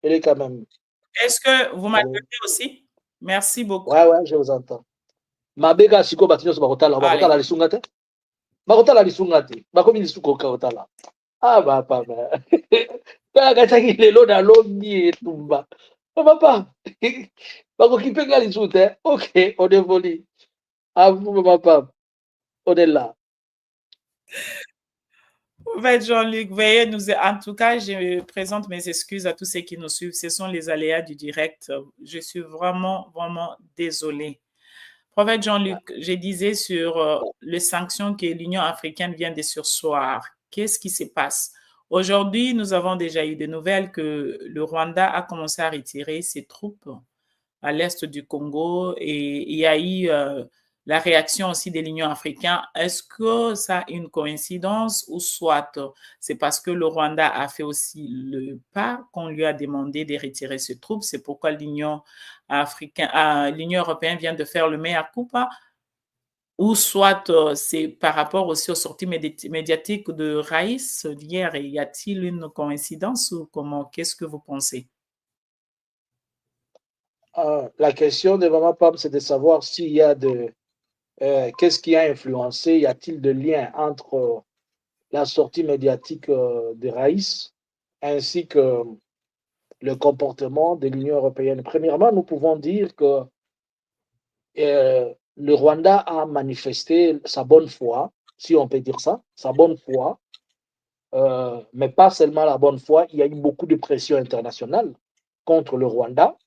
il est quand même. Est-ce que vous Allô? m'entendez aussi? Merci beaucoup. Ouais, ouais, je vous entends. Mabega siko bato nyonso Allez. bakotala lisunga te. Bakotala lisunga te. Bakomi lisuko kotala. Ah papa. Kaka katiaki lelo na lobi etumba. Papa. Bakoki mpe nga lisu te. Ok, on évolue. À vous, papa. On est là. Ouais, Jean-Luc, veuillez nous. En tout cas, je présente mes excuses à tous ceux qui nous suivent. Ce sont les aléas du direct. Je suis vraiment, vraiment désolée. Prophète Jean-Luc, je disais sur les sanctions que l'Union africaine vient de surseoir. Qu'est-ce qui se passe? Aujourd'hui, nous avons déjà eu des nouvelles que le Rwanda a commencé à retirer ses troupes à l'est du Congo et il y a eu la réaction aussi de l'Union africaine. Est-ce que ça a une coïncidence ou soit c'est parce que le Rwanda a fait aussi le pas qu'on lui a demandé de retirer ses troupes? C'est pourquoi l'Union africaine, l'Union européenne vient de faire le mea culpa? Ou soit c'est par rapport aussi aux sorties médiatiques de Raïs d'hier. Y a-t-il une coïncidence ou comment? Qu'est-ce que vous pensez? La question de Maman Pam, c'est de savoir s'il y a qu'est-ce qui a influencé, y a-t-il de lien entre la sortie médiatique de Raïs ainsi que le comportement de l'Union européenne. Premièrement, nous pouvons dire que le Rwanda a manifesté sa bonne foi, si on peut dire ça, sa bonne foi, mais pas seulement la bonne foi, il y a eu beaucoup de pression internationale contre le Rwanda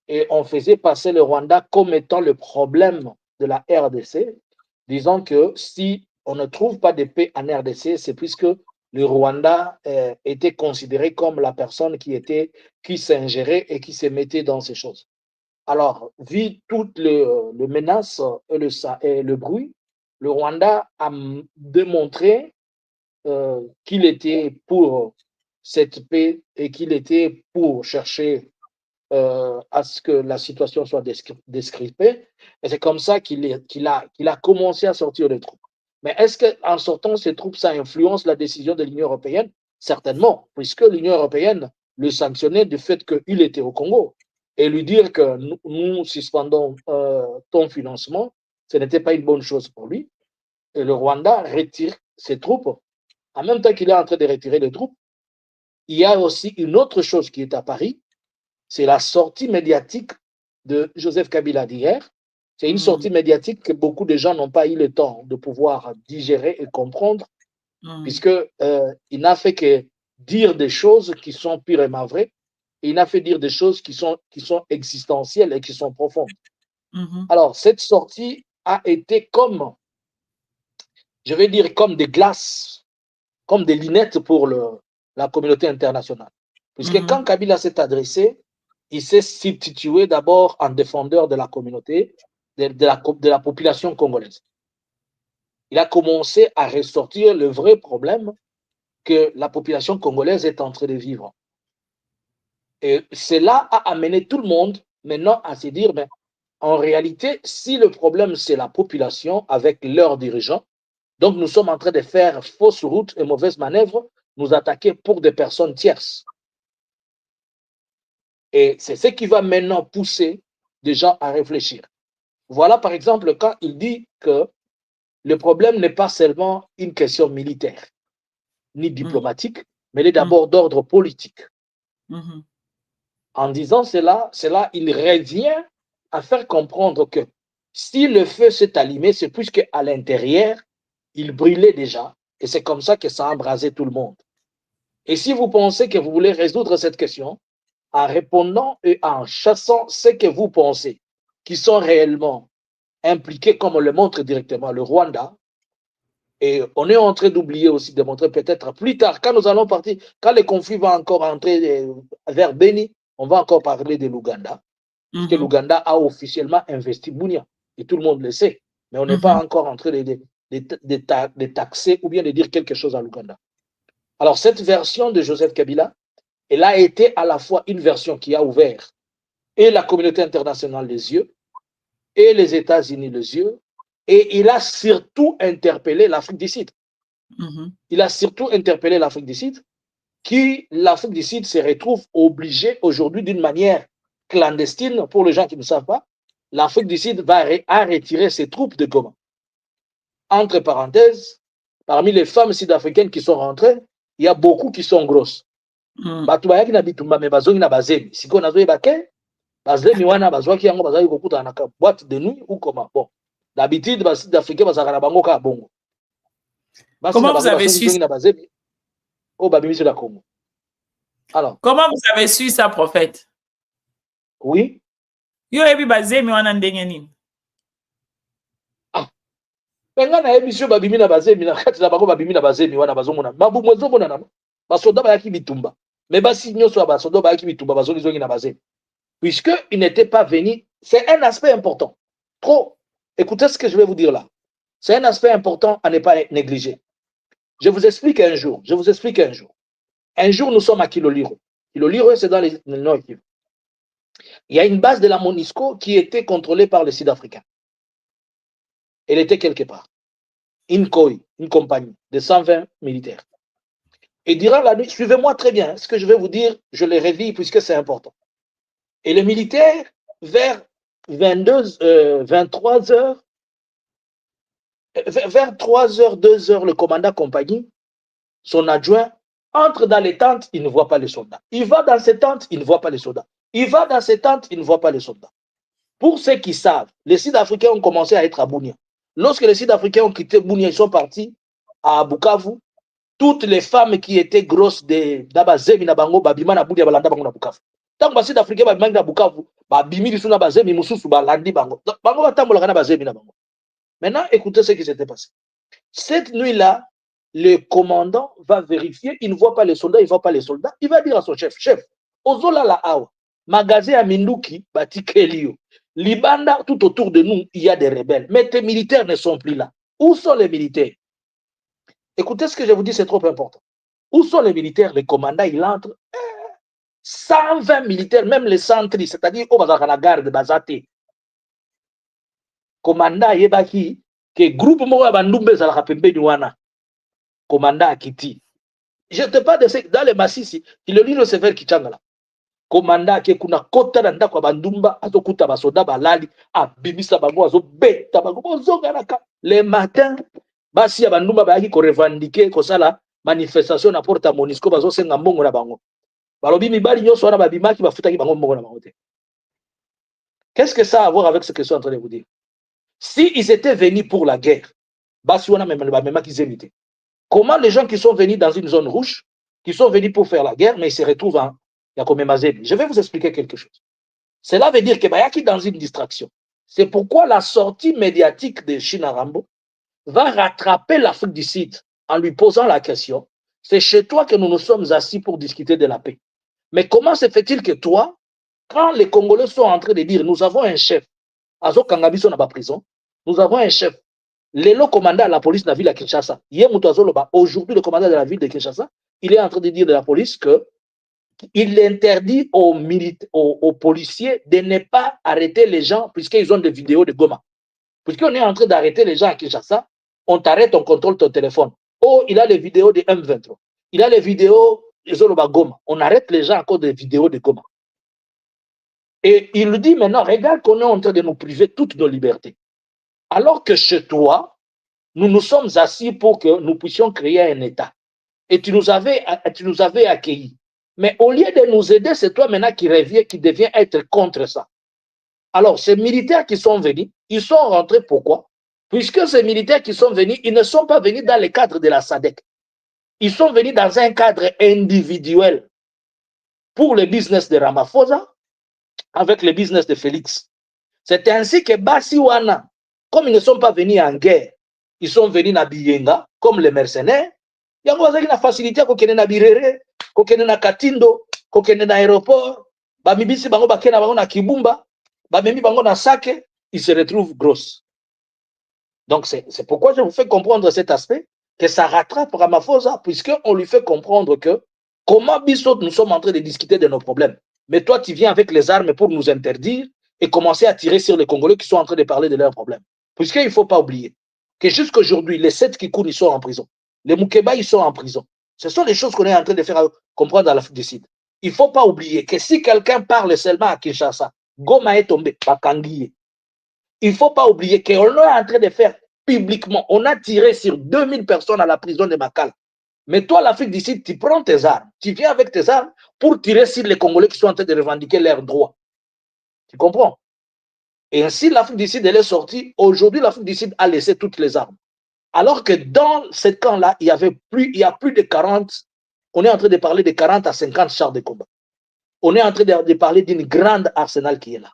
et on faisait passer le Rwanda comme étant le problème de la RDC, disant que si on ne trouve pas de paix en RDC, c'est puisque le Rwanda était considéré comme la personne qui s'ingérait et qui se mettait dans ces choses. Alors, vu toutes les menaces et le bruit, le Rwanda a démontré qu'il était pour cette paix et qu'il était pour chercher à ce que la situation soit descripée. Et c'est comme ça qu'il a commencé à sortir les troupes. Mais est-ce qu'en sortant ces troupes, ça influence la décision de l'Union européenne? Certainement, puisque l'Union européenne le sanctionnait du fait qu'il était au Congo. Et lui dire que nous suspendons ton financement, ce n'était pas une bonne chose pour lui. Et le Rwanda retire ses troupes. En même temps qu'il est en train de retirer les troupes, il y a aussi une autre chose qui est à Paris, c'est la sortie médiatique de Joseph Kabila d'hier. C'est une sortie médiatique que beaucoup de gens n'ont pas eu le temps de pouvoir digérer et comprendre, puisque il n'a fait que dire des choses qui sont purement vraies, et il n'a fait dire des choses qui sont existentielles et qui sont profondes. Alors, cette sortie a été comme, je vais dire, comme des glaces, comme des lunettes pour la communauté internationale. Puisque quand Kabila s'est adressé, il s'est situé d'abord en défendeur de la communauté, de la population congolaise. Il a commencé à ressortir le vrai problème que la population congolaise est en train de vivre. Et cela a amené tout le monde maintenant à se dire, mais en réalité, si le problème c'est la population avec leurs dirigeants, donc nous sommes en train de faire fausse route et mauvaise manœuvre, nous attaquer pour des personnes tierces. Et c'est ce qui va maintenant pousser des gens à réfléchir. Voilà par exemple quand il dit que le problème n'est pas seulement une question militaire ni diplomatique, mais il est d'abord d'ordre politique. En disant cela, il revient à faire comprendre que si le feu s'est allumé, c'est puisqu'à l'intérieur, il brûlait déjà. Et c'est comme ça que ça a embrasé tout le monde. Et si vous pensez que vous voulez résoudre cette question, en répondant et en chassant ce que vous pensez qui sont réellement impliqués, comme on le montre directement le Rwanda, et on est en train d'oublier aussi de montrer peut-être plus tard, quand nous allons partir, quand le conflit va encore entrer vers Beni, on va encore parler de l'Ouganda, puisque l'Ouganda a officiellement investi Bounia, et tout le monde le sait, mais on n'est pas encore en train de taxer ou bien de dire quelque chose à l'Ouganda. Alors cette version de Joseph Kabila, elle a été à la fois une version qui a ouvert et la communauté internationale les yeux, et les États-Unis les yeux, et il a surtout interpellé l'Afrique du Sud. Il a surtout interpellé l'Afrique du Sud, qui, l'Afrique du Sud se retrouve obligée aujourd'hui d'une manière clandestine, pour les gens qui ne savent pas, l'Afrique du Sud va retirer ses troupes de Goma. Entre parenthèses, parmi les femmes sud-africaines qui sont rentrées, il y a beaucoup qui sont grosses. Batu bayaki na bitumba me bazongi na bazemi. Siko nazo yebake, bazemi wana bazwaki yango bazali kokuta na boîte de nuit ou comment. Bon, d'habitude bas sud-africains bazaka na bango ka bongo. Comment vous avez su na bazemi? Oh babimi sur la Congo. Alors, comment vous avez su ça, prophète? Oui. Yo ebi bazemi wana ndenge nini? Penga na emission babimi na bazemi na kati na bango babimi na bazemi wana bazomona. Babu mwezo mona na. Basoda bayaki bitumba. Mais basi nyoso ya basoda bayaki bitumba bazongi zongi na bazemi. Puisque il n'était pas venu, c'est un aspect important. Trop. Écoutez ce que je vais vous dire là. C'est un aspect important à ne pas négliger. Je vous explique un jour. Un jour, nous sommes à Kiloliro. Kiloliro, c'est dans le Nord Kivu. Il y a une base de la MONUSCO qui était contrôlée par les Sud-Africains. Elle était quelque part. Une COI, une compagnie de 120 militaires. Et durant la nuit, suivez-moi très bien, ce que je vais vous dire, je le revis puisque c'est important. Et les militaires, vers 23 heures, vers 3 heures, 2 heures, le commandant compagnie, son adjoint, entre dans les tentes, il ne voit pas les soldats. Il va dans ses tentes, il ne voit pas les soldats. Il va dans ses tentes, il ne voit pas les soldats. Pour ceux qui savent, les Sud-Africains ont commencé à être à Bunia. Lorsque les Sud-Africains ont quitté Bunia, ils sont partis à Bukavu. Toutes les femmes qui étaient grosses de Dabazemi na bango babima na Bunia balanda bango na Bukavu. Tant que les Sud-Africains babima na Bukavu, babimi lisu na Bazemi mususu balandi bango. Bango batambola na Bazemi na bango. Maintenant, écoutez ce qui s'était passé. Cette nuit-là, le commandant va vérifier, il ne voit pas les soldats, il ne voit pas les soldats. Il va dire à son chef, chef, Ozola la awa, magasin à Minduki, bati Kelio. Libanda, tout autour de nous, il y a des rebelles. Mais tes militaires ne sont plus là. Où sont les militaires? Écoutez ce que je vous dis, c'est trop important. Où sont les militaires? Le commandant, il entre. 120 militaires, même les centris, c'est-à-dire au Bazakana garde, Bazate. Commandant, Yebaki, que groupe Moa Bandumbe Zalakapembe Nuana. Commandant Akiti. Je te parle de ce dans les massifs, il le lit le sévère Kichangala. Commandant qui kuna kota nda kwa bandumba azokuta basoda balali abimisa bango azobeta bango zonganaka le matin basi ya bandumba bayaki ko revendiquer ko sala manifestation na porta MONUSCO bazosenga mbongo na bango balobi mibali nyonso wana babimaki bafutaki bango mbongo na bango te. Qu'est-ce que ça a à voir avec ce que je suis en train de vous dire? Si ils étaient venus pour la guerre, basi wana même qu'ils émitaient. Comment les gens qui sont venus dans une zone rouge, qui sont venus pour faire la guerre, mais ils se retrouvent en Yakomemazébi? Je vais vous expliquer quelque chose. Cela veut dire que Bayaki dans une distraction. C'est pourquoi la sortie médiatique de China Rambo va rattraper l'Afrique du Sud en lui posant la question, c'est chez toi que nous nous sommes assis pour discuter de la paix. Mais comment se fait-il que toi, quand les Congolais sont en train de dire, nous avons un chef, Azo Kangabiso n'a pas prison, nous avons un chef, le commandant de la police de la ville de Kinshasa, aujourd'hui le commandant de la ville de Kinshasa, il est en train de dire de la police que il interdit aux policiers de ne pas arrêter les gens puisqu'ils ont des vidéos de Goma. Puisqu'on est en train d'arrêter les gens à Kinshasa, on t'arrête, on contrôle ton téléphone. Oh, il a les vidéos de M23. Il a les vidéos de Zoloba Goma. On arrête les gens à cause des vidéos de Goma. Et il lui dit maintenant, regarde qu'on est en train de nous priver toutes nos libertés. Alors que chez toi, nous nous sommes assis pour que nous puissions créer un État. Et tu nous avais accueillis. Mais au lieu de nous aider, c'est toi maintenant qui reviens, qui devient être contre ça. Alors, ces militaires qui sont venus, ils sont rentrés pourquoi? Puisque ces militaires qui sont venus, ils ne sont pas venus dans le cadre de la SADC. Ils sont venus dans un cadre individuel pour le business de Ramaphosa avec le business de Félix. C'est ainsi que Bassiwana, comme ils ne sont pas venus en guerre, ils sont venus à Biyenga, comme les mercenaires. Il y a une facilité pour qu'ils na Birere, kokene na Katindo, kokene na aéroport, bamibisi bango bakena bango na Kibumba, bamemi bango na Sake, ils se retrouvent grosses. Donc c'est pourquoi je vous fais comprendre cet aspect, que ça rattrape Ramaphosa, puisqu'on lui fait comprendre que comment Bissot nous sommes en train de discuter de nos problèmes. Mais toi, tu viens avec les armes pour nous interdire et commencer à tirer sur les Congolais qui sont en train de parler de leurs problèmes. Puisqu'il ne faut pas oublier que jusqu'aujourd'hui, les 7 Kikoun, ils sont en prison. Les Moukeba, ils sont en prison. Ce sont les choses qu'on est en train de faire comprendre dans l'Afrique du Sud. Il ne faut pas oublier que si quelqu'un parle seulement à Kinshasa, Goma est tombé, Bakangiye. Il ne faut pas oublier qu'on est en train de faire publiquement. On a tiré sur 2000 personnes à la prison de Makala. Mais toi, l'Afrique du Sud, tu prends tes armes. Tu viens avec tes armes pour tirer sur les Congolais qui sont en train de revendiquer leurs droits. Tu comprends? Et ainsi, l'Afrique du Sud, elle est sortie. Aujourd'hui, l'Afrique du Sud a laissé toutes les armes. Alors que dans ce camp-là, il y a plus de 40, on est en train de parler de 40 à 50 chars de combat. On est en train de parler d'une grande arsenal qui est là.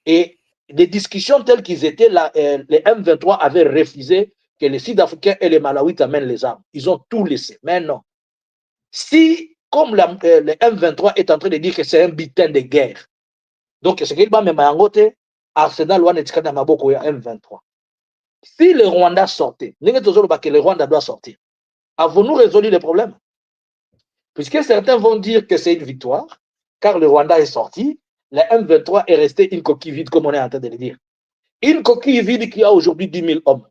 Et des discussions telles qu'ils étaient là, les M23 avaient refusé que les Sud-Africains et les Malawites amènent les armes. Ils ont tout laissé. Mais non. Si, comme le M23 est en train de dire que c'est un butin de guerre, donc ce qu'il va même en côté, Arsenal ou Maboko M23. Si le Rwanda sortait, que le Rwanda doit sortir, avons-nous résolu le problème? Puisque certains vont dire que c'est une victoire, car le Rwanda est sorti, le M23 est resté une coquille vide, comme on est en train de le dire. Une coquille vide qui a aujourd'hui 10 000 hommes.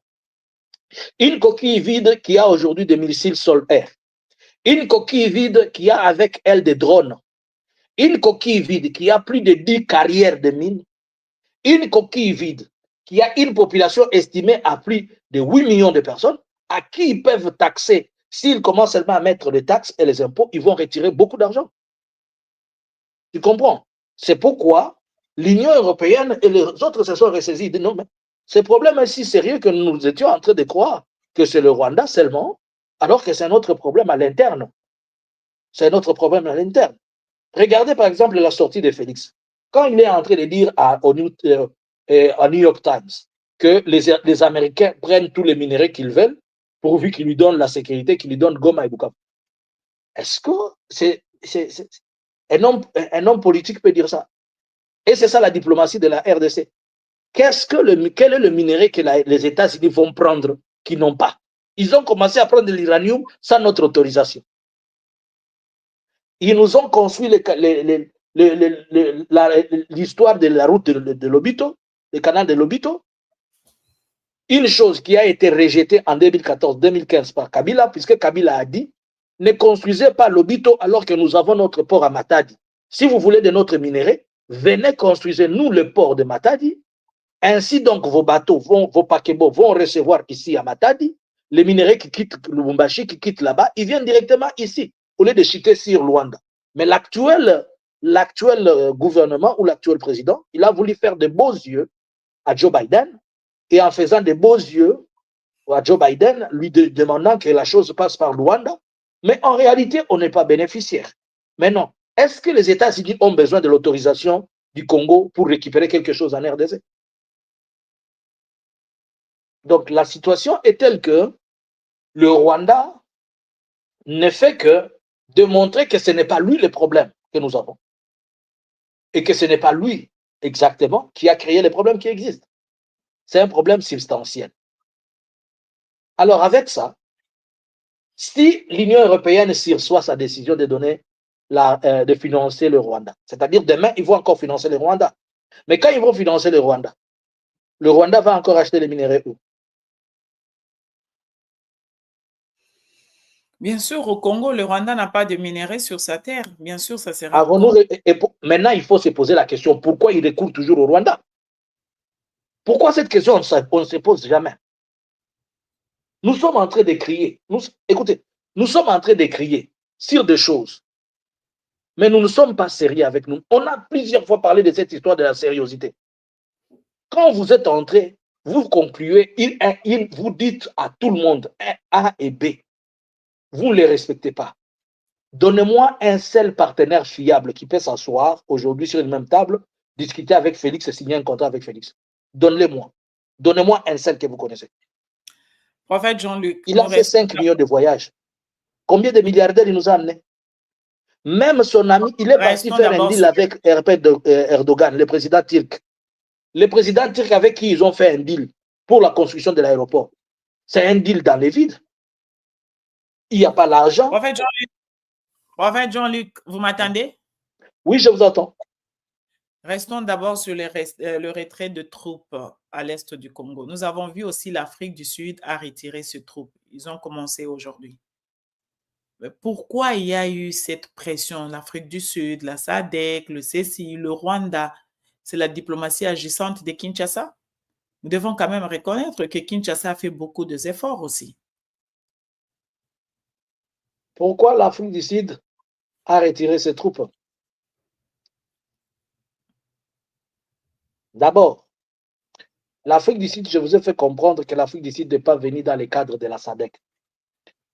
Une coquille vide qui a aujourd'hui des missiles sol-air. Une coquille vide qui a avec elle des drones. Une coquille vide qui a plus de 10 carrières de mines. Une coquille vide qui a une population estimée à plus de 8 millions de personnes, à qui ils peuvent taxer. S'ils commencent seulement à mettre les taxes et les impôts, ils vont retirer beaucoup d'argent. Tu comprends? C'est pourquoi l'Union européenne et les autres se sont ressaisis. Non, mais ce problème est si sérieux que nous étions en train de croire que c'est le Rwanda seulement, alors que c'est un autre problème à l'interne. C'est un autre problème à l'interne. Regardez par exemple la sortie de Félix. Quand il est en train de dire au New York Times que les Américains prennent tous les minéraux qu'ils veulent, pourvu qu'ils lui donnent la sécurité, qu'ils lui donnent Goma et Bukavu. Est-ce que un homme politique peut dire ça? Et c'est ça la diplomatie de la RDC. Quel est le minerai que les États-Unis vont prendre qu'ils n'ont pas? Ils ont commencé à prendre de l'uranium sans notre autorisation. Ils nous ont construit l'histoire de la route de Lobito, le canal de Lobito. Une chose qui a été rejetée en 2014-2015 par Kabila, puisque Kabila a dit ne construisez pas Lobito alors que nous avons notre port à Matadi. Si vous voulez de notre minerai, venez construire nous le port de Matadi. Ainsi donc vos bateaux, vos paquebots vont recevoir ici à Matadi. Les minéraux qui quittent Lubumbashi, qui quittent là-bas, ils viennent directement ici, au lieu de chuter sur Luanda. Mais l'actuel gouvernement ou l'actuel président, il a voulu faire de beaux yeux à Joe Biden, et en faisant de beaux yeux à Joe Biden, lui demandant que la chose passe par Luanda, mais en réalité, on n'est pas bénéficiaire. Mais non, est-ce que les États-Unis ont besoin de l'autorisation du Congo pour récupérer quelque chose en RDC? Donc la situation est telle que le Rwanda ne fait que démontrer que ce n'est pas lui le problème que nous avons. Et que ce n'est pas lui exactement qui a créé les problèmes qui existent. C'est un problème substantiel. Alors avec ça, si l'Union européenne sursoit sa décision de donner de financer le Rwanda, c'est-à-dire demain, ils vont encore financer le Rwanda. Mais quand ils vont financer le Rwanda va encore acheter les minéraux où? Bien sûr, au Congo, le Rwanda n'a pas de minerais sur sa terre. Bien sûr, ça sera. Maintenant, il faut se poser la question, pourquoi il recourt toujours au Rwanda? Pourquoi cette question, on ne se pose jamais? Nous sommes en train de crier. Écoutez, nous sommes en train de crier sur des choses. Mais nous ne sommes pas sérieux avec nous. On a plusieurs fois parlé de cette histoire de la sériosité. Quand vous êtes entré, vous concluez, vous dites à tout le monde A et B. Vous ne les respectez pas. Donnez-moi un seul partenaire fiable qui peut s'asseoir aujourd'hui sur une même table, discuter avec Félix et signer un contrat avec Félix. Donnez-le-moi. Donnez-moi un seul que vous connaissez. Prophète Jean-Luc. Il a fait 5 millions de voyages. Combien de milliardaires il nous a amenés? Même son ami, il est parti faire un deal avec Erdogan, le président turc. Le président turc avec qui ils ont fait un deal pour la construction de l'aéroport. C'est un deal dans les vides. Il n'y a pas l'argent. Prophète Jean-Luc, vous m'attendez? Oui, je vous attends. Restons d'abord sur le retrait de troupes à l'est du Congo. Nous avons vu aussi l'Afrique du Sud a retiré ses troupes. Ils ont commencé aujourd'hui. pourquoi il y a eu cette pression? L'Afrique du Sud, la SADC, le CECI, le Rwanda, c'est la diplomatie agissante de Kinshasa? Nous devons quand même reconnaître que Kinshasa a fait beaucoup d'efforts aussi. Pourquoi l'Afrique du Sud a retiré ses troupes? D'abord, l'Afrique du Sud, je vous ai fait comprendre que l'Afrique du Sud n'est pas venue dans le cadre de la SADC.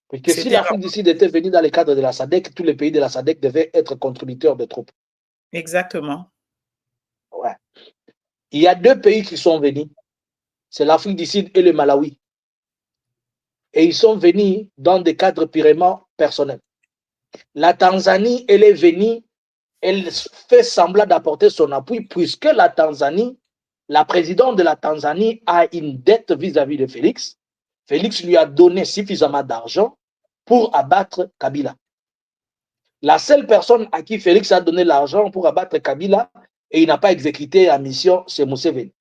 Parce que si C'était l'Afrique du Sud était venue dans le cadre de la SADC, tous les pays de la SADC devaient être contributeurs de troupes. exactement. Ouais. Il y a deux pays qui sont venus. C'est l'Afrique du Sud et le Malawi. Et ils sont venus dans des cadres purement personnels. La Tanzanie, elle est venue, elle fait semblant d'apporter son appui puisque la Tanzanie, la présidente de la Tanzanie a une dette vis-à-vis de Félix. Félix lui a donné suffisamment d'argent pour abattre Kabila. La seule personne à qui Félix a donné l'argent pour abattre Kabila et il n'a pas exécuté la mission, c'est Museveni.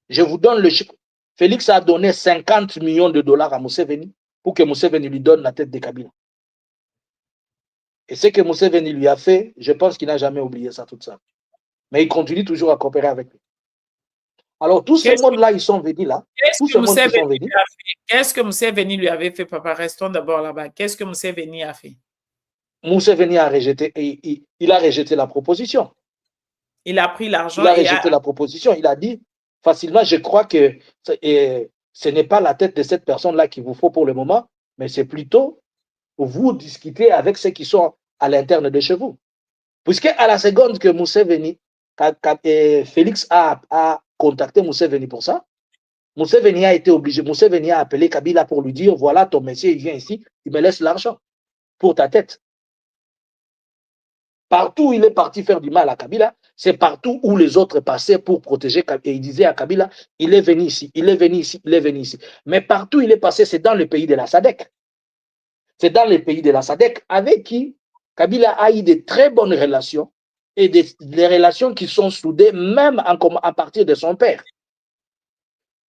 Je vous donne le chiffre. Félix a donné 50 millions de dollars à Museveni pour que Museveni lui donne la tête de Kabila. Et ce que Museveni lui a fait, je pense qu'il n'a jamais oublié ça, tout ça. Mais il continue toujours à coopérer avec lui. Alors, tous ces mondes-là, ils sont venus là. Tous ces mondes qui sont venus. Qu'est-ce que Museveni lui avait fait, papa? Restons d'abord là-bas. Qu'est-ce que Museveni a fait? Museveni a rejeté, il a rejeté la proposition. Il a pris l'argent. Il a rejeté la proposition. Il a dit facilement, je crois que ce n'est pas la tête de cette personne-là qu'il vous faut pour le moment, mais c'est plutôt vous discuter avec ceux qui sont à l'interne de chez vous. Puisque à la seconde que Museveni, Félix a contacté Museveni pour ça, Museveni a été obligé, Museveni a appelé Kabila pour lui dire, voilà, ton monsieur, il vient ici, il me laisse l'argent pour ta tête. Partout où il est parti faire du mal à Kabila, c'est partout où les autres passaient pour protéger Kabila. Et il disait à Kabila, il est venu ici, il est venu ici, il est venu ici. Mais partout où il est passé, c'est dans le pays de la SADC. C'est dans les pays de la SADC avec qui Kabila a eu de très bonnes relations et des relations qui sont soudées même à partir de son père.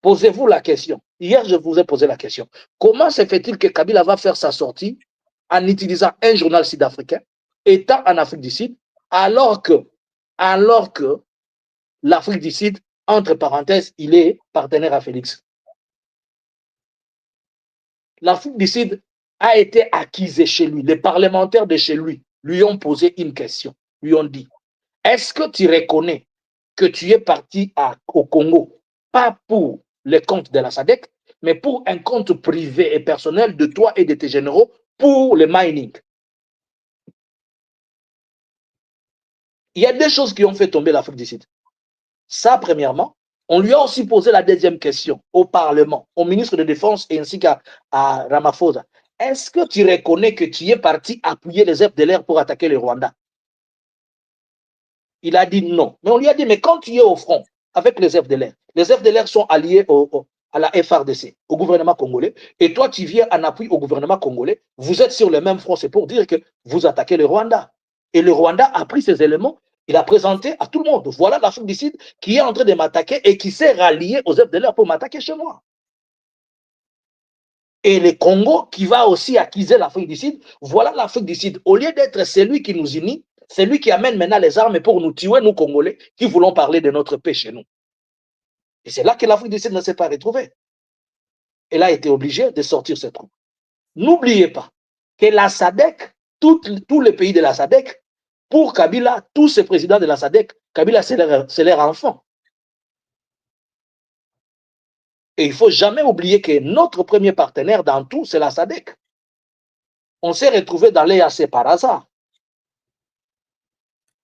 Posez-vous la question. Hier, je vous ai posé la question. Comment se fait-il que Kabila va faire sa sortie en utilisant un journal sud-africain, étant en Afrique du Sud, alors que l'Afrique du Sud, entre parenthèses, il est partenaire à Félix. L'Afrique du Sud a été acquise chez lui. Les parlementaires de chez lui ont posé une question, lui ont dit, est-ce que tu reconnais que tu es parti au Congo, pas pour le compte de la SADC, mais pour un compte privé et personnel de toi et de tes généraux pour le mining? Il y a deux choses qui ont fait tomber l'Afrique du Sud. Ça, premièrement. On lui a aussi posé la deuxième question au Parlement, au ministre de Défense et ainsi qu'à Ramaphosa. Est-ce que tu reconnais que tu es parti appuyer les FDLR pour attaquer le Rwanda? Il a dit non. Mais on lui a dit, mais quand tu es au front avec les FDLR sont alliés à la FRDC, au gouvernement congolais, et toi tu viens en appui au gouvernement congolais, vous êtes sur le même front, c'est pour dire que vous attaquez le Rwanda. Et le Rwanda a pris ces éléments, il a présenté à tout le monde. Voilà l'Afrique du Sud qui est en train de m'attaquer et qui s'est rallié aux FDLR pour m'attaquer chez moi. Et le Congo qui va aussi accuser l'Afrique du Sud, voilà l'Afrique du Sud. Au lieu d'être celui qui nous unit, c'est lui qui amène maintenant les armes pour nous tuer, nous Congolais, qui voulons parler de notre paix chez nous. Et c'est là que l'Afrique du Sud ne s'est pas retrouvée. Elle a été obligée de sortir ses troupes. N'oubliez pas que la SADC, tous les pays de la SADC, pour Kabila, tous ces présidents de la SADC, Kabila, c'est leur enfant. Et il ne faut jamais oublier que notre premier partenaire dans tout, c'est la SADC. On s'est retrouvé dans l'EAC par hasard.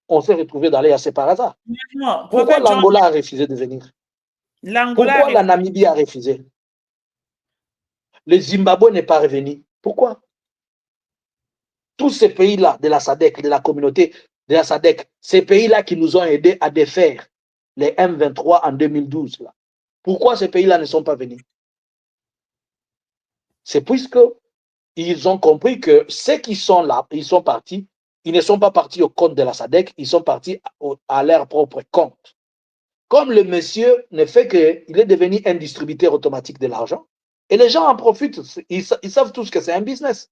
On s'est retrouvé dans l'EAC par hasard. Non, pourquoi l'Angola a refusé de venir? Pourquoi la Namibie a refusé? Le Zimbabwe n'est pas revenu. Pourquoi? Tous ces pays-là de la SADC, de la communauté de la SADC, ces pays-là qui nous ont aidés à défaire les M23 en 2012. Là. Pourquoi ces pays-là ne sont pas venus? C'est puisque ils ont compris que ceux qui sont là, ils sont partis, ils ne sont pas partis au compte de la SADC, ils sont partis à leur propre compte. Comme le monsieur ne fait qu'il est devenu un distributeur automatique de l'argent, et les gens en profitent, ils savent tous que c'est un business.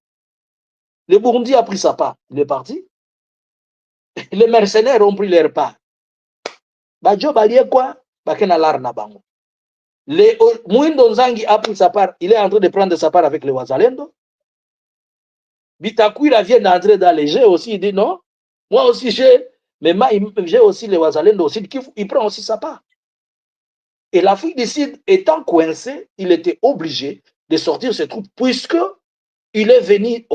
Le Burundi a pris sa part, il est parti. Les mercenaires ont pris leur part. Badjo balie quoi? Bakena larna bango. Mwindo Nzangi a pris sa part, il est en train de prendre sa part avec les Wazalendo. Bitakwira vient d'entrer dans les jeux aussi, il dit non, moi aussi j'ai, mais j'ai aussi les Wazalendo aussi, il prend aussi sa part. Et l'Afrique du Sud étant coincée, il était obligé de sortir ses troupes puisque il est venu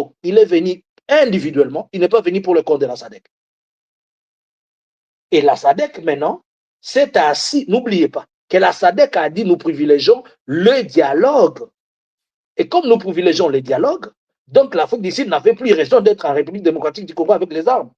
individuellement, il n'est pas venu pour le compte de la SADC. Et la SADC maintenant s'est assis, n'oubliez pas que la SADC a dit nous privilégions le dialogue. Et comme nous privilégions le dialogue, donc l'Afrique du Sud n'avait plus raison d'être en République démocratique du Congo avec les armes.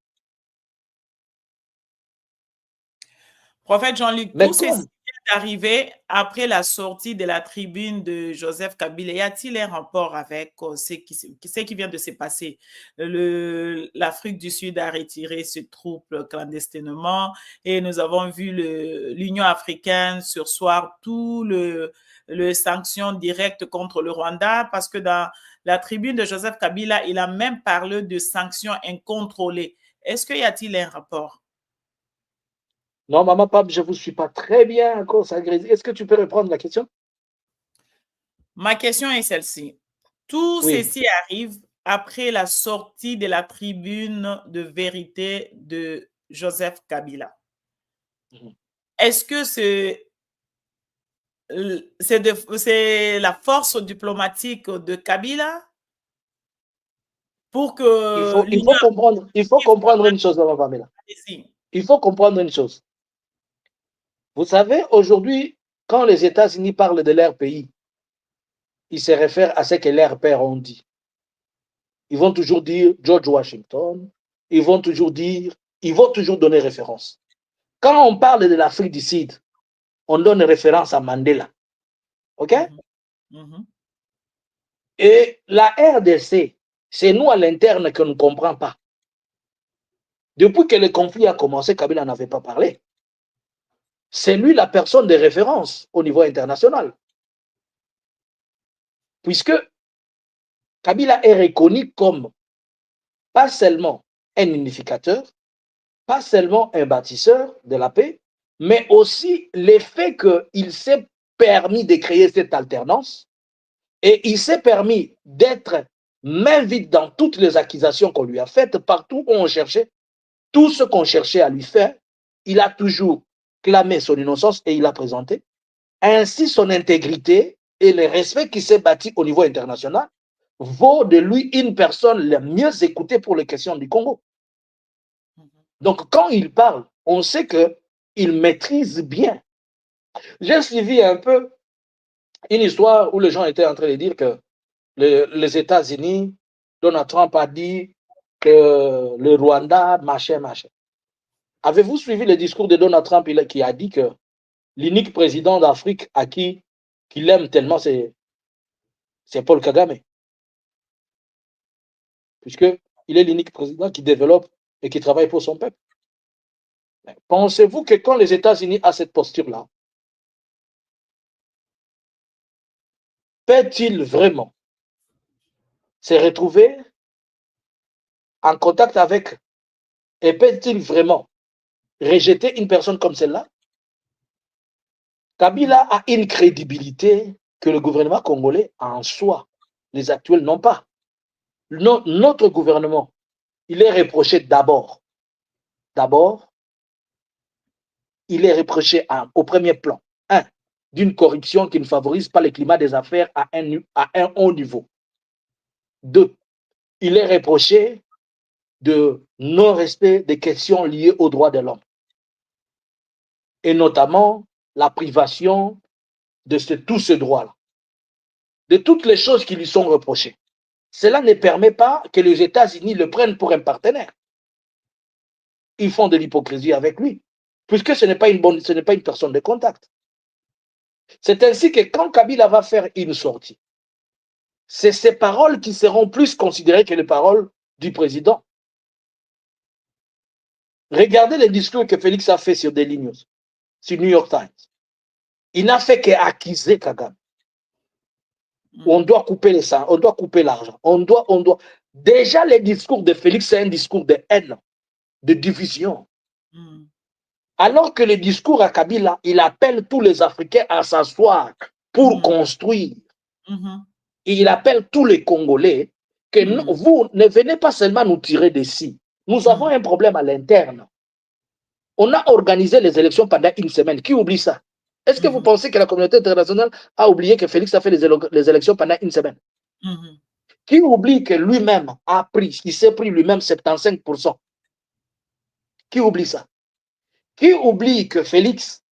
Prophète Jean-Luc, tout ceci vient d'arriver après la sortie de la tribune de Joseph Kabila. Y a-t-il un rapport avec ce qui vient de se passer? L'Afrique du Sud a retiré ses troupes clandestinement et nous avons vu l'Union africaine surseoir tout le sanction directe contre le Rwanda parce que dans la tribune de Joseph Kabila, il a même parlé de sanctions incontrôlées. Est-ce qu'il y a-t-il un rapport? Non, maman, pape, je ne vous suis pas très bien encore. Est-ce que tu peux reprendre la question? Ma question est celle-ci. Tout ceci arrive après la sortie de la tribune de vérité de Joseph Kabila. Est-ce que c'est la force diplomatique de Kabila pour que... Il faut comprendre une chose, maman Pamela. Il faut comprendre une chose. Vous savez, aujourd'hui, quand les États-Unis parlent de leur pays, ils se réfèrent à ce que leurs pères ont dit. Ils vont toujours dire George Washington, ils vont toujours donner référence. Quand on parle de l'Afrique du Sud, on donne référence à Mandela. OK? Et la RDC, c'est nous à l'interne que nous ne comprenons pas. Depuis que le conflit a commencé, Kabila n'avait pas parlé. C'est lui la personne de référence au niveau international. Puisque Kabila est reconnu comme pas seulement un unificateur, pas seulement un bâtisseur de la paix, mais aussi le fait qu'il s'est permis de créer cette alternance et il s'est permis d'être main vide dans toutes les accusations qu'on lui a faites, partout où on cherchait, tout ce qu'on cherchait à lui faire, il a toujours clamé son innocence et il a présenté. Ainsi, son intégrité et le respect qui s'est bâti au niveau international vaut de lui une personne la mieux écoutée pour les questions du Congo. Donc, quand il parle, on sait qu'il maîtrise bien. J'ai suivi un peu une histoire où les gens étaient en train de dire que les États-Unis, Donald Trump a dit que le Rwanda, machin. Avez-vous suivi le discours de Donald Trump qui a dit que l'unique président d'Afrique à qui qu'il aime tellement, c'est Paul Kagame? Puisqu'il est l'unique président qui développe et qui travaille pour son peuple. Pensez-vous que quand les États-Unis ont cette posture-là, peut-il vraiment se retrouver en contact avec et peut-il vraiment rejeter une personne comme celle-là? Kabila a une crédibilité que le gouvernement congolais en soi, les actuels n'ont pas. Notre gouvernement, il est reproché d'abord, il est reproché au premier plan, d'une corruption qui ne favorise pas le climat des affaires à un haut niveau. 2, il est reproché de non-respect des questions liées aux droits de l'homme, et notamment la privation de tous ces droits-là, de toutes les choses qui lui sont reprochées. Cela ne permet pas que les États-Unis le prennent pour un partenaire. Ils font de l'hypocrisie avec lui, puisque ce n'est pas une personne de contact. C'est ainsi que quand Kabila va faire une sortie, c'est ses paroles qui seront plus considérées que les paroles du président. Regardez les discours que Félix a fait sur Daily News, sur New York Times. Il n'a fait qu'accuser Kagame. On doit couper les sangs, on doit couper l'argent. On doit. Déjà, les discours de Félix, c'est un discours de haine, de division. Alors que le discours à Kabila, il appelle tous les Africains à s'asseoir pour construire. Et il appelle tous les Congolais que vous ne venez pas seulement nous tirer d'ici. Nous avons un problème à l'interne. On a organisé les élections pendant une semaine. Qui oublie ça? Est-ce que vous pensez que la communauté internationale a oublié que Félix a fait les élections pendant une semaine? Qui oublie que lui-même a pris, il s'est pris lui-même 75%? Qui oublie ça? Qui oublie que Félix,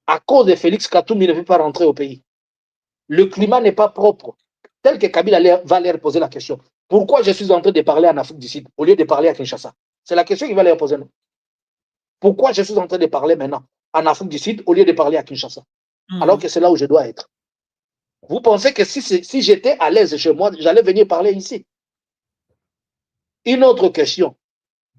à cause de Félix Katoumi, ne veut pas rentrer au pays? Le climat n'est pas propre. Tel que Kabila va leur poser la question. Pourquoi je suis en train de parler en Afrique du Sud au lieu de parler à Kinshasa? C'est la question qu'il va leur poser. Non? Pourquoi je suis en train de parler maintenant en Afrique du Sud au lieu de parler à Kinshasa? Alors que c'est là où je dois être. Vous pensez que si j'étais à l'aise chez moi, j'allais venir parler ici? Une autre question.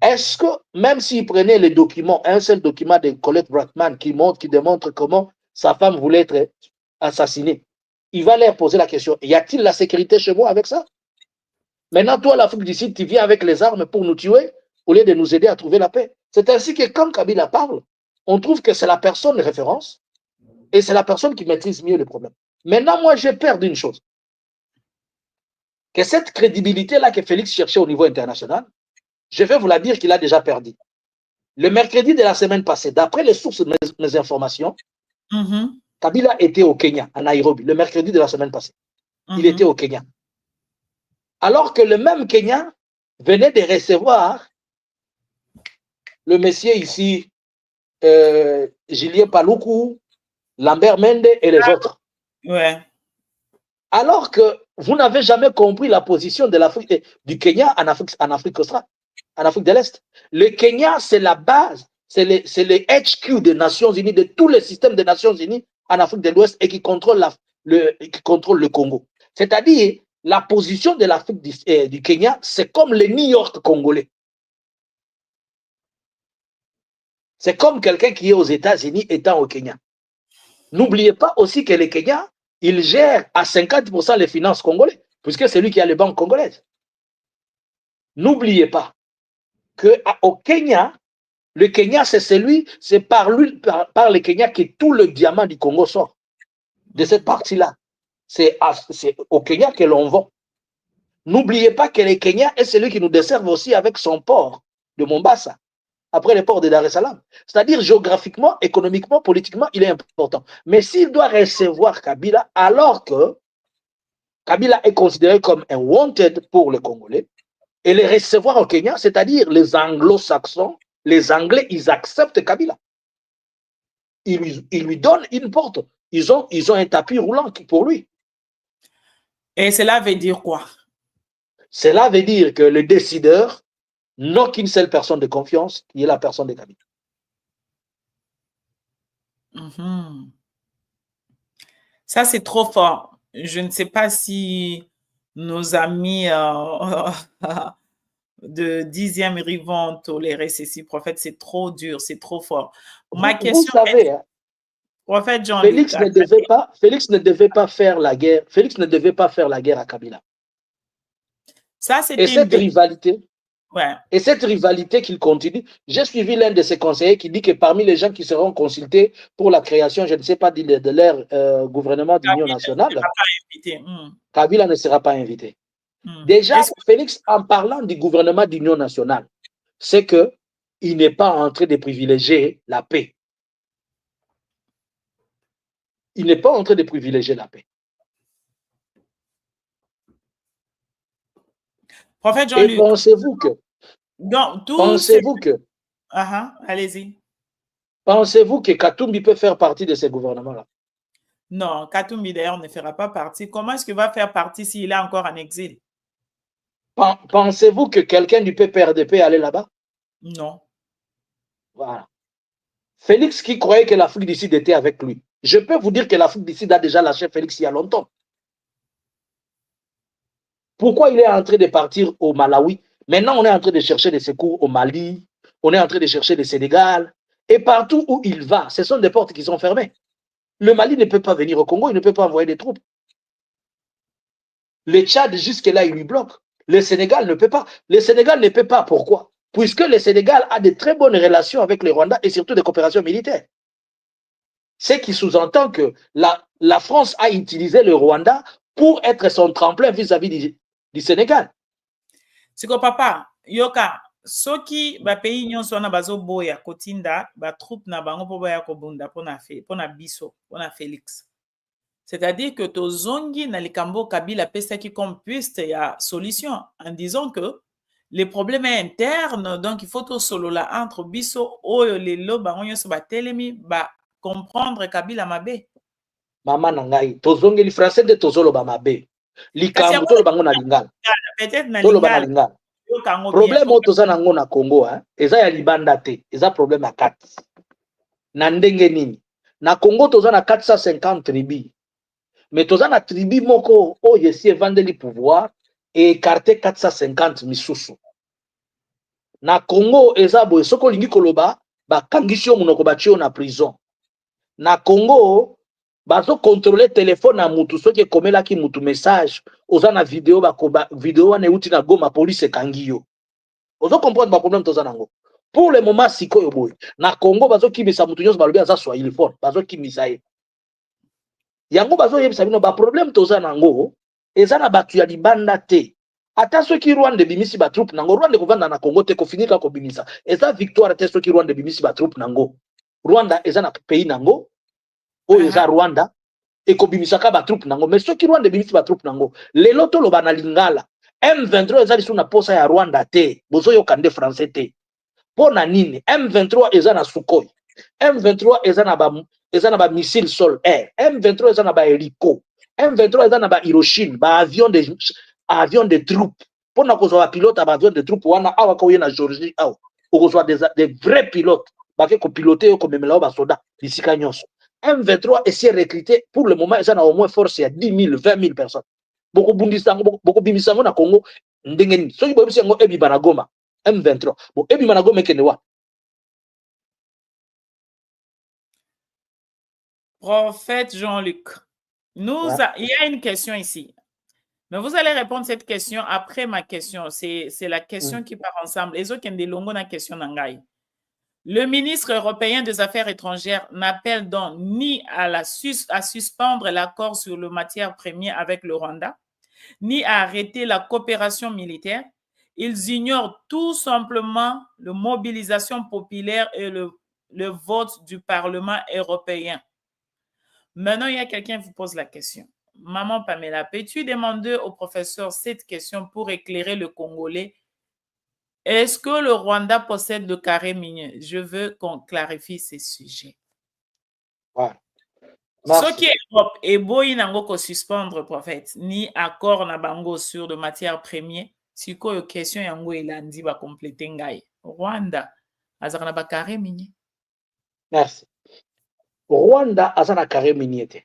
Est-ce que même s'il prenait les documents, un seul document de Colette Brackman qui démontre comment sa femme voulait être assassinée, il va leur poser la question, y a-t-il la sécurité chez moi avec ça? Maintenant, toi, l'Afrique du Sud, tu viens avec les armes pour nous tuer au lieu de nous aider à trouver la paix. C'est ainsi que quand Kabila parle, on trouve que c'est la personne de référence et c'est la personne qui maîtrise mieux le problème. Maintenant, moi, j'ai peur d'une chose. Que cette crédibilité-là que Félix cherchait au niveau international, je vais vous la dire qu'il a déjà perdu. Le mercredi de la semaine passée, d'après les sources de mes informations, Kabila était au Kenya, à Nairobi, le mercredi de la semaine passée. Il était au Kenya. Alors que le même Kenya venait de recevoir le monsieur ici, Julien Paluku, Lambert Mende et les autres. Ouais. Alors que vous n'avez jamais compris la position de l'Afrique, du Kenya en Afrique australe, en Afrique de l'Est. Le Kenya, c'est la base, c'est le HQ des Nations Unies, de tous les systèmes des Nations Unies en Afrique de l'Ouest et qui contrôle le Congo. C'est-à-dire, la position de l'Afrique du Kenya, c'est comme le New York congolais. C'est comme quelqu'un qui est aux États-Unis étant au Kenya. N'oubliez pas aussi que le Kenya, il gère à 50% les finances congolaises, puisque c'est lui qui a les banques congolaises. N'oubliez pas qu'au Kenya, le Kenya, c'est par le Kenya que tout le diamant du Congo sort. De cette partie-là. C'est au Kenya que l'on vend. N'oubliez pas que le Kenya est celui qui nous desserve aussi avec son port de Mombasa, après le port de Dar es Salaam. C'est-à-dire géographiquement, économiquement, politiquement, il est important. Mais s'il doit recevoir Kabila, alors que Kabila est considéré comme un wanted pour le Congolais, et les recevoir au Kenya, c'est-à-dire les anglo-saxons, les Anglais, ils acceptent Kabila. Ils lui donnent une porte. Ils ont un tapis roulant pour lui. Et cela veut dire quoi? Cela veut dire que le décideur n'a qu'une seule personne de confiance, qui est la personne de Kabila. Ça, c'est trop fort. Je ne sais pas si nos amis de 10e rive vont tolérer ceci. Prophète, c'est trop dur, c'est trop fort. Ma question vous savez, est, Prophète Jean-Luc, Félix ne devait pas faire la guerre. Félix ne devait pas faire la guerre à Kabila. Ça, et cette rivalité, ouais. Et cette rivalité qu'il continue, j'ai suivi l'un de ses conseillers qui dit que parmi les gens qui seront consultés pour la création, je ne sais pas, de leur gouvernement d'union nationale, Kabila ne sera pas invité. Déjà, Félix, en parlant du gouvernement d'union nationale, c'est qu'il n'est pas en train de privilégier la paix. Il n'est pas en train de privilégier la paix. Prophète Jean-Luc. Et pensez-vous que... allez-y. Pensez-vous que Katumbi peut faire partie de ces gouvernements-là? Non, Katumbi d'ailleurs ne fera pas partie. Comment est-ce qu'il va faire partie s'il est encore en exil? Pensez-vous que quelqu'un du PPRDP allait là-bas? Non. Voilà. Félix qui croyait que l'Afrique du Sud était avec lui. Je peux vous dire que l'Afrique du Sud a déjà lâché Félix il y a longtemps. Pourquoi il est en train de partir au Malawi? Maintenant, on est en train de chercher des secours au Mali, on est en train de chercher le Sénégal, et partout où il va, ce sont des portes qui sont fermées. Le Mali ne peut pas venir au Congo, il ne peut pas envoyer des troupes. Le Tchad, jusque-là, il lui bloque. Le Sénégal ne peut pas. Le Sénégal ne peut pas. Pourquoi? Puisque le Sénégal a de très bonnes relations avec le Rwanda et surtout des coopérations militaires. Ce qui sous-entend que la France a utilisé le Rwanda pour être son tremplin vis-à-vis du Sénégal. C'est que papa, yoka, soki ba pays nyonso wana bazoboya kotinda ba troupe na bango po baya kobunda pona biso, pona Félix. C'est-à-dire que tozongi na likambo Kabila pesaki comme piste ya solution en disant que les problèmes internes, donc il faut tout solola entre biso oyo lelo bango nyonso ba telemi ba comprendre Kabila mabe. Mama nangai, tozongi li français de tozolo ba mabe. Likambo tolo bango na lingala. Peut-être na tolo ba na lingala. Problème o toza nango na Congo, hein, eza ya libanda te, eza problème ya kati. Na ndenge nini? Na Congo toza na 450 tribus. Mais toza na tribu moko oyo esi evandeli pouvoir et écarté 450 misusu. Na Congo eza boye soko olingi koloba bakangisi yo monoko batie yo na prison. Na Congo bazo contrôler téléphone na mutu soki ekomelaki mutu message oza na video bakoba video wana euti na Goma police ekangi yo. Ozo comprendre ba problème toza nango. Pour le moment sikoyo boye na Congo bazo kibisa mutu nyonso balobi aza Swahili fort bazo kibisa ye. Yango bazo yebisa bino ba problème toza nango eza na batu ya libanda te. Ata soki Rwanda bimisi ba troupe nango Rwanda kovanda na Congo te kofinika ko bimisa. Eza victoire te soki Rwanda bimisi ba troupe nango. Rwanda eza na pays nango oyo eza Rwanda ekobimisaka ba troupe nango mais soki Rwanda bimisi ba troupe nango lelo to loba na lingala M23 eza lisu na posa ya Rwanda te bozo yoka nde français te. Pona nini M23 eza na Sukhoi, M23 eza na ba missile sol air, M23 eza na ba hélico, M23 eza na ba Hiroshima, ba avion de troupes. Pona kozwa ba pilote ba avion de troupes wana awa ko yena Georgie awa okozwa des vrais pilotes bake ko piloter yo ko memela ba soda bisika nyonso. M23 essaie recruter pour le moment eza na au moins force ya 10 000 20 000 personnes. Boko bundisango boko bimisango na Congo ndenge nini soki boyebisi yango ebiba na Goma M23 bon ebiba na Goma ekende wa. Prophète Jean-Luc, il y a une question ici. Mais vous allez répondre à cette question après ma question. C'est la question qui part ensemble. Les autres qui ont des longues question nangai. Le ministre européen des Affaires étrangères n'appelle donc ni à suspendre l'accord sur le matière première avec le Rwanda, ni à arrêter la coopération militaire. Ils ignorent tout simplement la mobilisation populaire et le vote du Parlement européen. Maintenant, il y a quelqu'un qui vous pose la question. Maman Pamela, peux-tu demander au professeur cette question pour éclairer le Congolais? Est-ce que le Rwanda possède le carré minier? Je veux qu'on clarifie ces sujets. Ouais. Ce qui est Europe et boy nango ko suspendre prophète ni accord na bango sur de matières premières. Si ko question yango elandi ba compléter ngai. Rwanda azaka na ba carré minier. Merci. Rwanda azana carré minier te.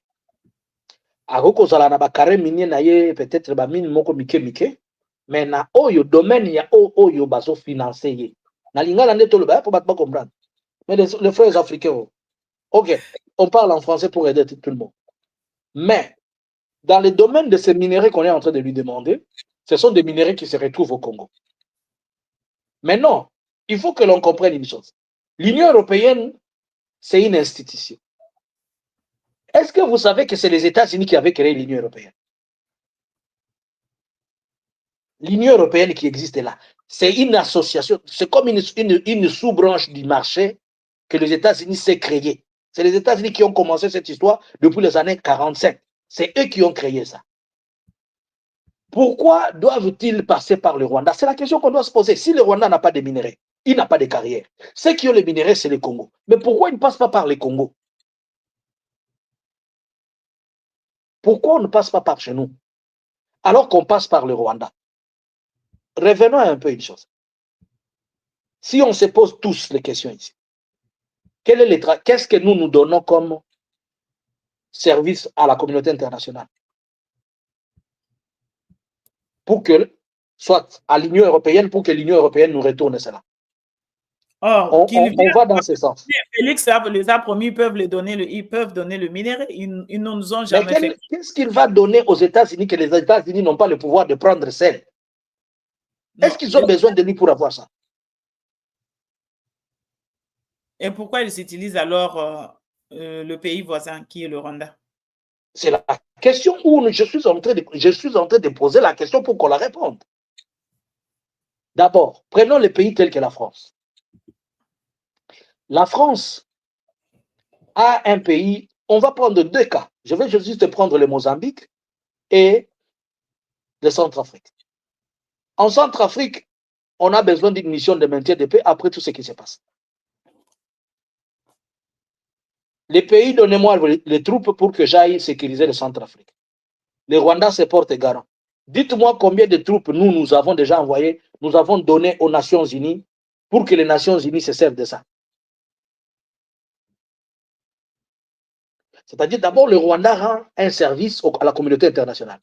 Akoko zala na ba carré minier na ye peut-être ba mine moko mike mais na oyo domaine ya oyo bazo financer ye. Na lingala nde to le ba pour ba comprendre. Mais les frères africains OK, on parle en français pour aider tout le monde. Mais dans le domaine de ces minéraux qu'on est en train de lui demander, ce sont des minéraux qui se retrouvent au Congo. Mais non, il faut que l'on comprenne une chose. L'Union européenne, c'est une institution. Est-ce que vous savez que c'est les États-Unis qui avaient créé l'Union européenne? L'Union européenne qui existe là, c'est une association, c'est comme une sous-branche du marché que les États-Unis s'est créée. C'est les États-Unis qui ont commencé cette histoire depuis les années 47. C'est eux qui ont créé ça. Pourquoi doivent-ils passer par le Rwanda? C'est la question qu'on doit se poser. Si le Rwanda n'a pas de minerais, il n'a pas de carrière. Ceux qui ont les minerais, c'est le Congo. Mais pourquoi ils ne passent pas par le Congo? Pourquoi on ne passe pas par chez nous alors qu'on passe par le Rwanda? Revenons à un peu une chose. Si on se pose tous les questions ici, qu'est-ce que nous donnons comme service à la communauté internationale pour que, soit à l'Union européenne, pour que l'Union européenne nous retourne cela? Or, on va dans ce sens. Félix les a promis, ils peuvent donner le minerai. Ils ne nous ont Mais jamais fait. qu'est-ce qu'il va donner aux États-Unis que les États-Unis n'ont pas le pouvoir de prendre sel? Est-ce qu'ils ont besoin de lui pour avoir ça? Et pourquoi ils utilisent alors le pays voisin qui est le Rwanda? C'est la question où je suis en train de poser la question pour qu'on la réponde. D'abord, prenons les pays tels que la France. La France a un pays, on va prendre deux cas. Je vais juste prendre le Mozambique et le Centrafrique. En Centrafrique, on a besoin d'une mission de maintien de paix après tout ce qui se passe. Les pays, donnez-moi les troupes pour que j'aille sécuriser le Centrafrique. Le Rwanda se porte garant. Dites-moi combien de troupes nous avons déjà envoyées, nous avons donné aux Nations Unies pour que les Nations Unies se servent de ça. C'est-à-dire, d'abord, le Rwanda rend un service à la communauté internationale.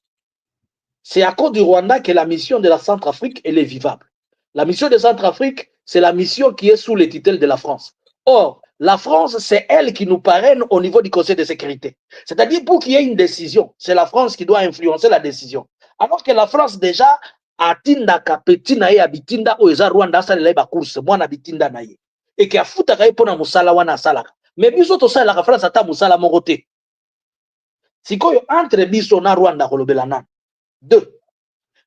C'est à cause du Rwanda que la mission de la Centrafrique, elle est vivable. La mission de Centrafrique, c'est la mission qui est sous le titre de la France. Or, la France, c'est elle qui nous parraine au niveau du Conseil de sécurité. C'est-à-dire, pour qu'il y ait une décision, c'est la France qui doit influencer la décision. Alors que la France, déjà, atinda kapetina ya bitinda oeza Rwanda sa leba course mwana bitinda na ye. Et qui a fouta kaye pona musala wana salaka. Mais biso to sa la France ata musala morote. Sikoyo entre biso na Rwanda kolobela nan. 2.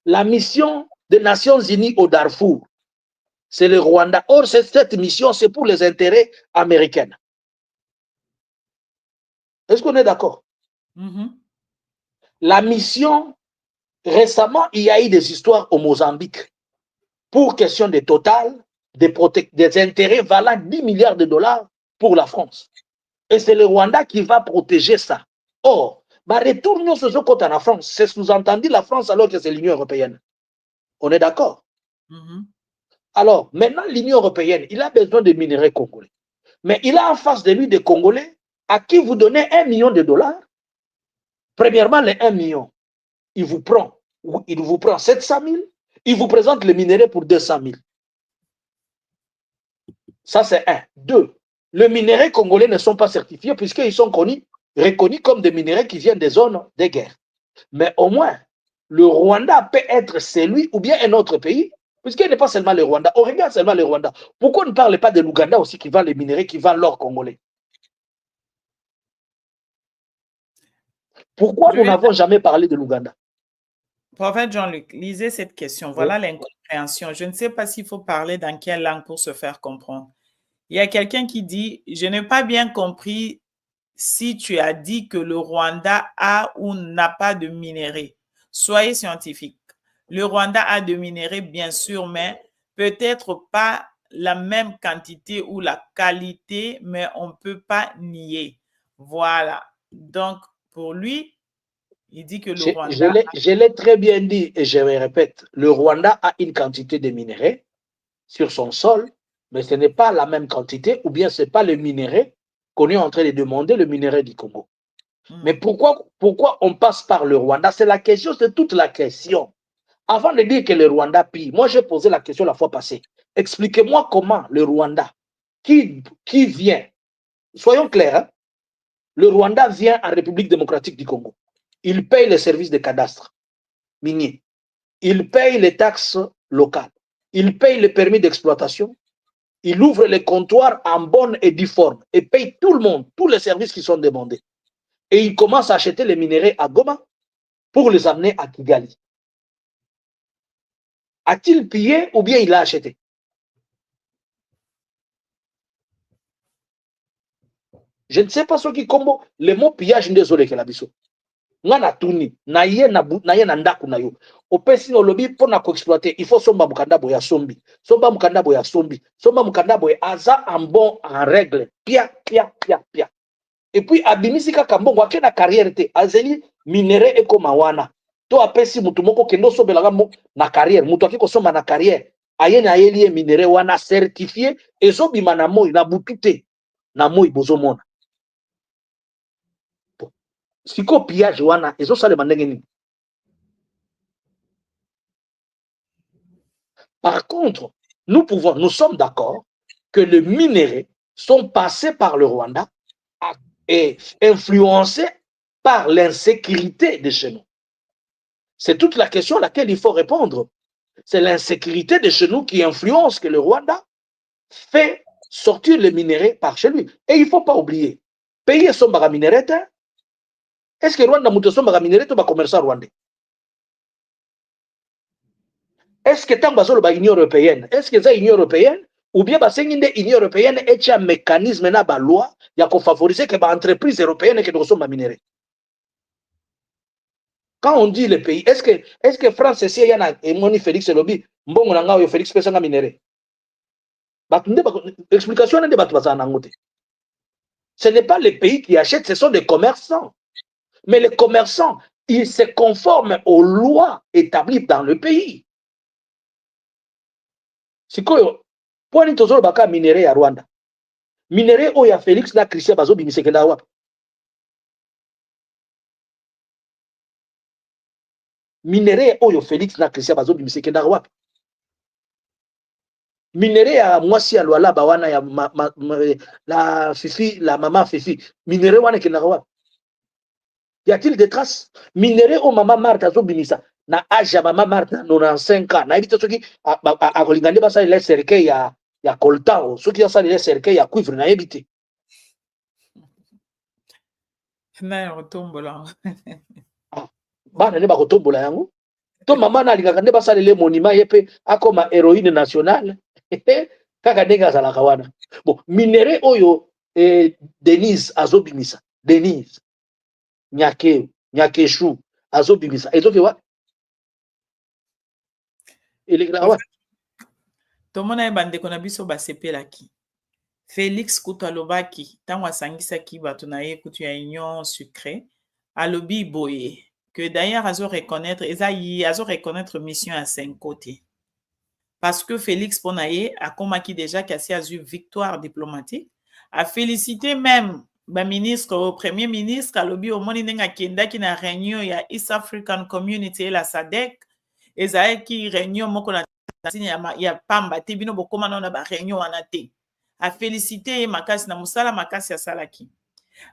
La mission des Nations Unies au Darfour, c'est le Rwanda. Or, cette mission, c'est pour les intérêts américains. Est-ce qu'on est d'accord? La mission, récemment, il y a eu des histoires au Mozambique pour question de total, des intérêts valant 10 milliards de dollars pour la France. Et c'est le Rwanda qui va protéger ça. Or, retournons ce côté en France. C'est sous-entendu la France alors que c'est l'Union européenne. On est d'accord? Alors, maintenant, l'Union européenne, il a besoin de minerais congolais. Mais il a en face de lui des Congolais à qui vous donnez 1 million de dollars. Premièrement, les 1 million, il vous prend 700 000, il vous présente les minerais pour 200 000. Ça, c'est 1. 2. Les minerais congolais ne sont pas certifiés puisqu'ils sont reconnus comme des minerais qui viennent des zones de guerre. Mais au moins, le Rwanda peut être celui ou bien un autre pays, puisqu'il n'est pas seulement le Rwanda. On regarde seulement le Rwanda. Pourquoi on ne parle pas de l'Ouganda aussi qui vend les minerais, qui vend l'or congolais? Pourquoi nous n'avons jamais parlé de l'Ouganda? Prophète Jean-Luc, lisez cette question. Voilà l'incompréhension. Je ne sais pas s'il faut parler dans quelle langue pour se faire comprendre. Il y a quelqu'un qui dit, je n'ai pas bien compris si tu as dit que le Rwanda a ou n'a pas de minerais. Soyez scientifique. Le Rwanda a de minerais, bien sûr, mais peut-être pas la même quantité ou la qualité, mais on ne peut pas nier. Voilà. Donc, pour lui, il dit que le Rwanda... Je l'ai très bien dit et je me répète, le Rwanda a une quantité de minerais sur son sol, mais ce n'est pas la même quantité ou bien ce n'est pas le minerai qu'on est en train de demander, le minerai du Congo. Mais pourquoi on passe par le Rwanda? C'est la question, c'est toute la question. Avant de dire que le Rwanda pille, moi j'ai posé la question la fois passée. Expliquez-moi comment le Rwanda, qui vient, soyons clairs, hein, le Rwanda vient en République démocratique du Congo. Il paye les services de cadastre minier. Il paye les taxes locales. Il paye les permis d'exploitation. Il ouvre les comptoirs en bonne et due forme et paye tout le monde, tous les services qui sont demandés. Et il commence à acheter les minerais à Goma pour les amener à Kigali. A-t-il pillé ou bien il a acheté? Je ne sais pas ce qui combo. Le mot pillage, désolé que la biso. Ngana tuni, na ye na ndaku na yo. Opesi no lobi pona ko exploiter, il faut somba mukanda boya sombi. Somba mukanda boya sombi. Somba mukanda boya aza en bon en règle. Pia. Et puis abimisi kaka mbongo akena carrière te. Azeli minere eko mawana. To apesi mutu moko kendo sobelanga na carrière. Mutu akiko somba na carrière. Ayene ayeli minere wana certifié ezobima na moi na butute. Na moi bozomona. Siko pillage wana ezosalema ndenge nini? Par contre, nous sommes d'accord que les minéraux sont passés par le Rwanda et influencés par l'insécurité de chez nous. C'est toute la question à laquelle il faut répondre. C'est l'insécurité de chez nous qui influence que le Rwanda fait sortir les minéraux par chez lui. Et il ne faut pas oublier, payer son baga minéraux, est-ce que le Rwanda mouté son baga minéraux ou commerçant rwandais? Est-ce que tant que l'Union européenne, est-ce que c'est l'Union européenne ou bien l'Union européenne est un mécanisme na ba loi ya ko favoriser que ba entreprise européenne que sont ba minéraux? Quand on dit les pays, est-ce que France ici il y a moni Félix Lobi, mbongo na ngao yo Félix pesa nga minéraux? L'explication n'est pas ce n'est pas les pays qui achètent, ce sont des commerçants. Mais les commerçants, ils se conforment aux lois établies dans le pays. C'est quoi? Pour nous, tous baka minéraux à Rwanda. Minéraux où il y a Félix na Christian Bazo bimisekenda wap. Minéraux où il y a Félix na Christian Bazo bimisekenda wap. Minéraux à moi si à Luala bawana ya la Fifi, la maman Fifi. Minéraux wana kenda wap. Y a-t-il des traces? Minéraux au maman Martha zo bimisa. Na âge ya maman Martha 95 ans. Na ebite soki a kolingande basa ile cercueil ya coltan, soki ya sali ile cercueil ya cuivre na ebite. Na otombola. Bana ne ba kotombola yango. To maman na lingaka nde basali le monument yepe akoma héroïne nationale. Kaka ndenge azalaka wana. Bon, minéraux oyo Denise azobimisa. Denise Nyakeshu azobimisa. Ezoke wa? Tomona bandeko na biso basepelaki. Félix kutu alobaki ntango asangisaki bato na ye kutu ya union sucré alobi boye que d'ailleurs azo reconnaître mission à 5 côtés parce que Félix pona ye akomaki déjà kasi azu victoire diplomatique a félicité même ministre au premier ministre alobi omoni ndenge akendaki na réunion ya East African Community et la SADC ezalaki réunion moko na ya pamba te bino bokoma na ba réunion wana te. A félicité makasi na musala makasi ya salaki.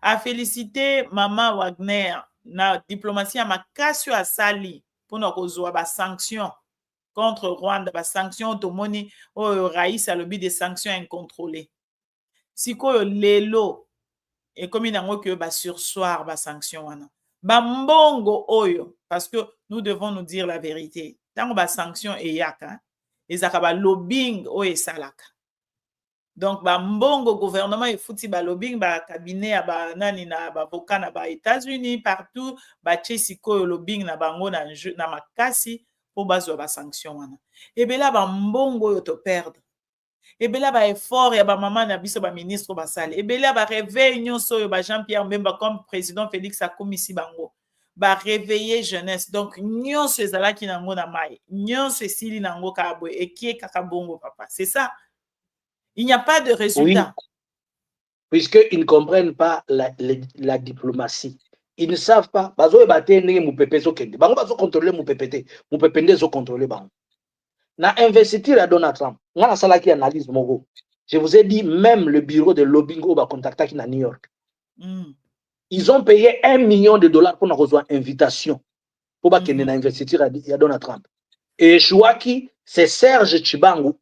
A félicité Mama Wagner na diplomatie ya makasi ya sali pona kozwa ba sanctions contre Rwanda, ba sanctions tomoni o Raïs alobi des sanctions incontrôlées. Sikoyo lelo et comme il nango que ba sursoir ba sanctions wana. Ba mbongo oyo parce que nous devons nous dire la vérité. Tango ba sanctions e yaka ezaka ba lobbying o esalaka. Donc ba mbongo gouvernement efuti ba lobbying ba cabinet ya ba nani na ba avocat na ba États-Unis partout ba chesiko lobbying na bango na makasi po bazwa ba sanction wana. Ebela ba mbongo yo to perdre. Ebela ba effort ya ba maman na biso ba ministre ba sale. Ebela ba réveil nyonso yo ba Jean-Pierre Mbemba comme président Félix akomisi bango. Ba réveiller jeunesse. Donc nyonso ezalaki nango na mai. Nyonso esili nango kabo ekie kaka bongo papa. C'est ça. Il n'y a pas de résultat. Oui, puisqu'ils ne comprennent pas la diplomatie. Ils ne savent pas. Bazo ebatene mupepe zo kende. Bango bazo contrôler mupepe te. Mupepe nde zo contrôler bango. Na investiture à Donald Trump. Ngana salaki analyse mogo. Je vous ai dit même le bureau de lobbying au ba contacta qui na New York. Ils ont payé $1 million pour nous recevoir invitation pour ba kende na investiture à Donald Trump. Et Chouaki, c'est Serge Chibangu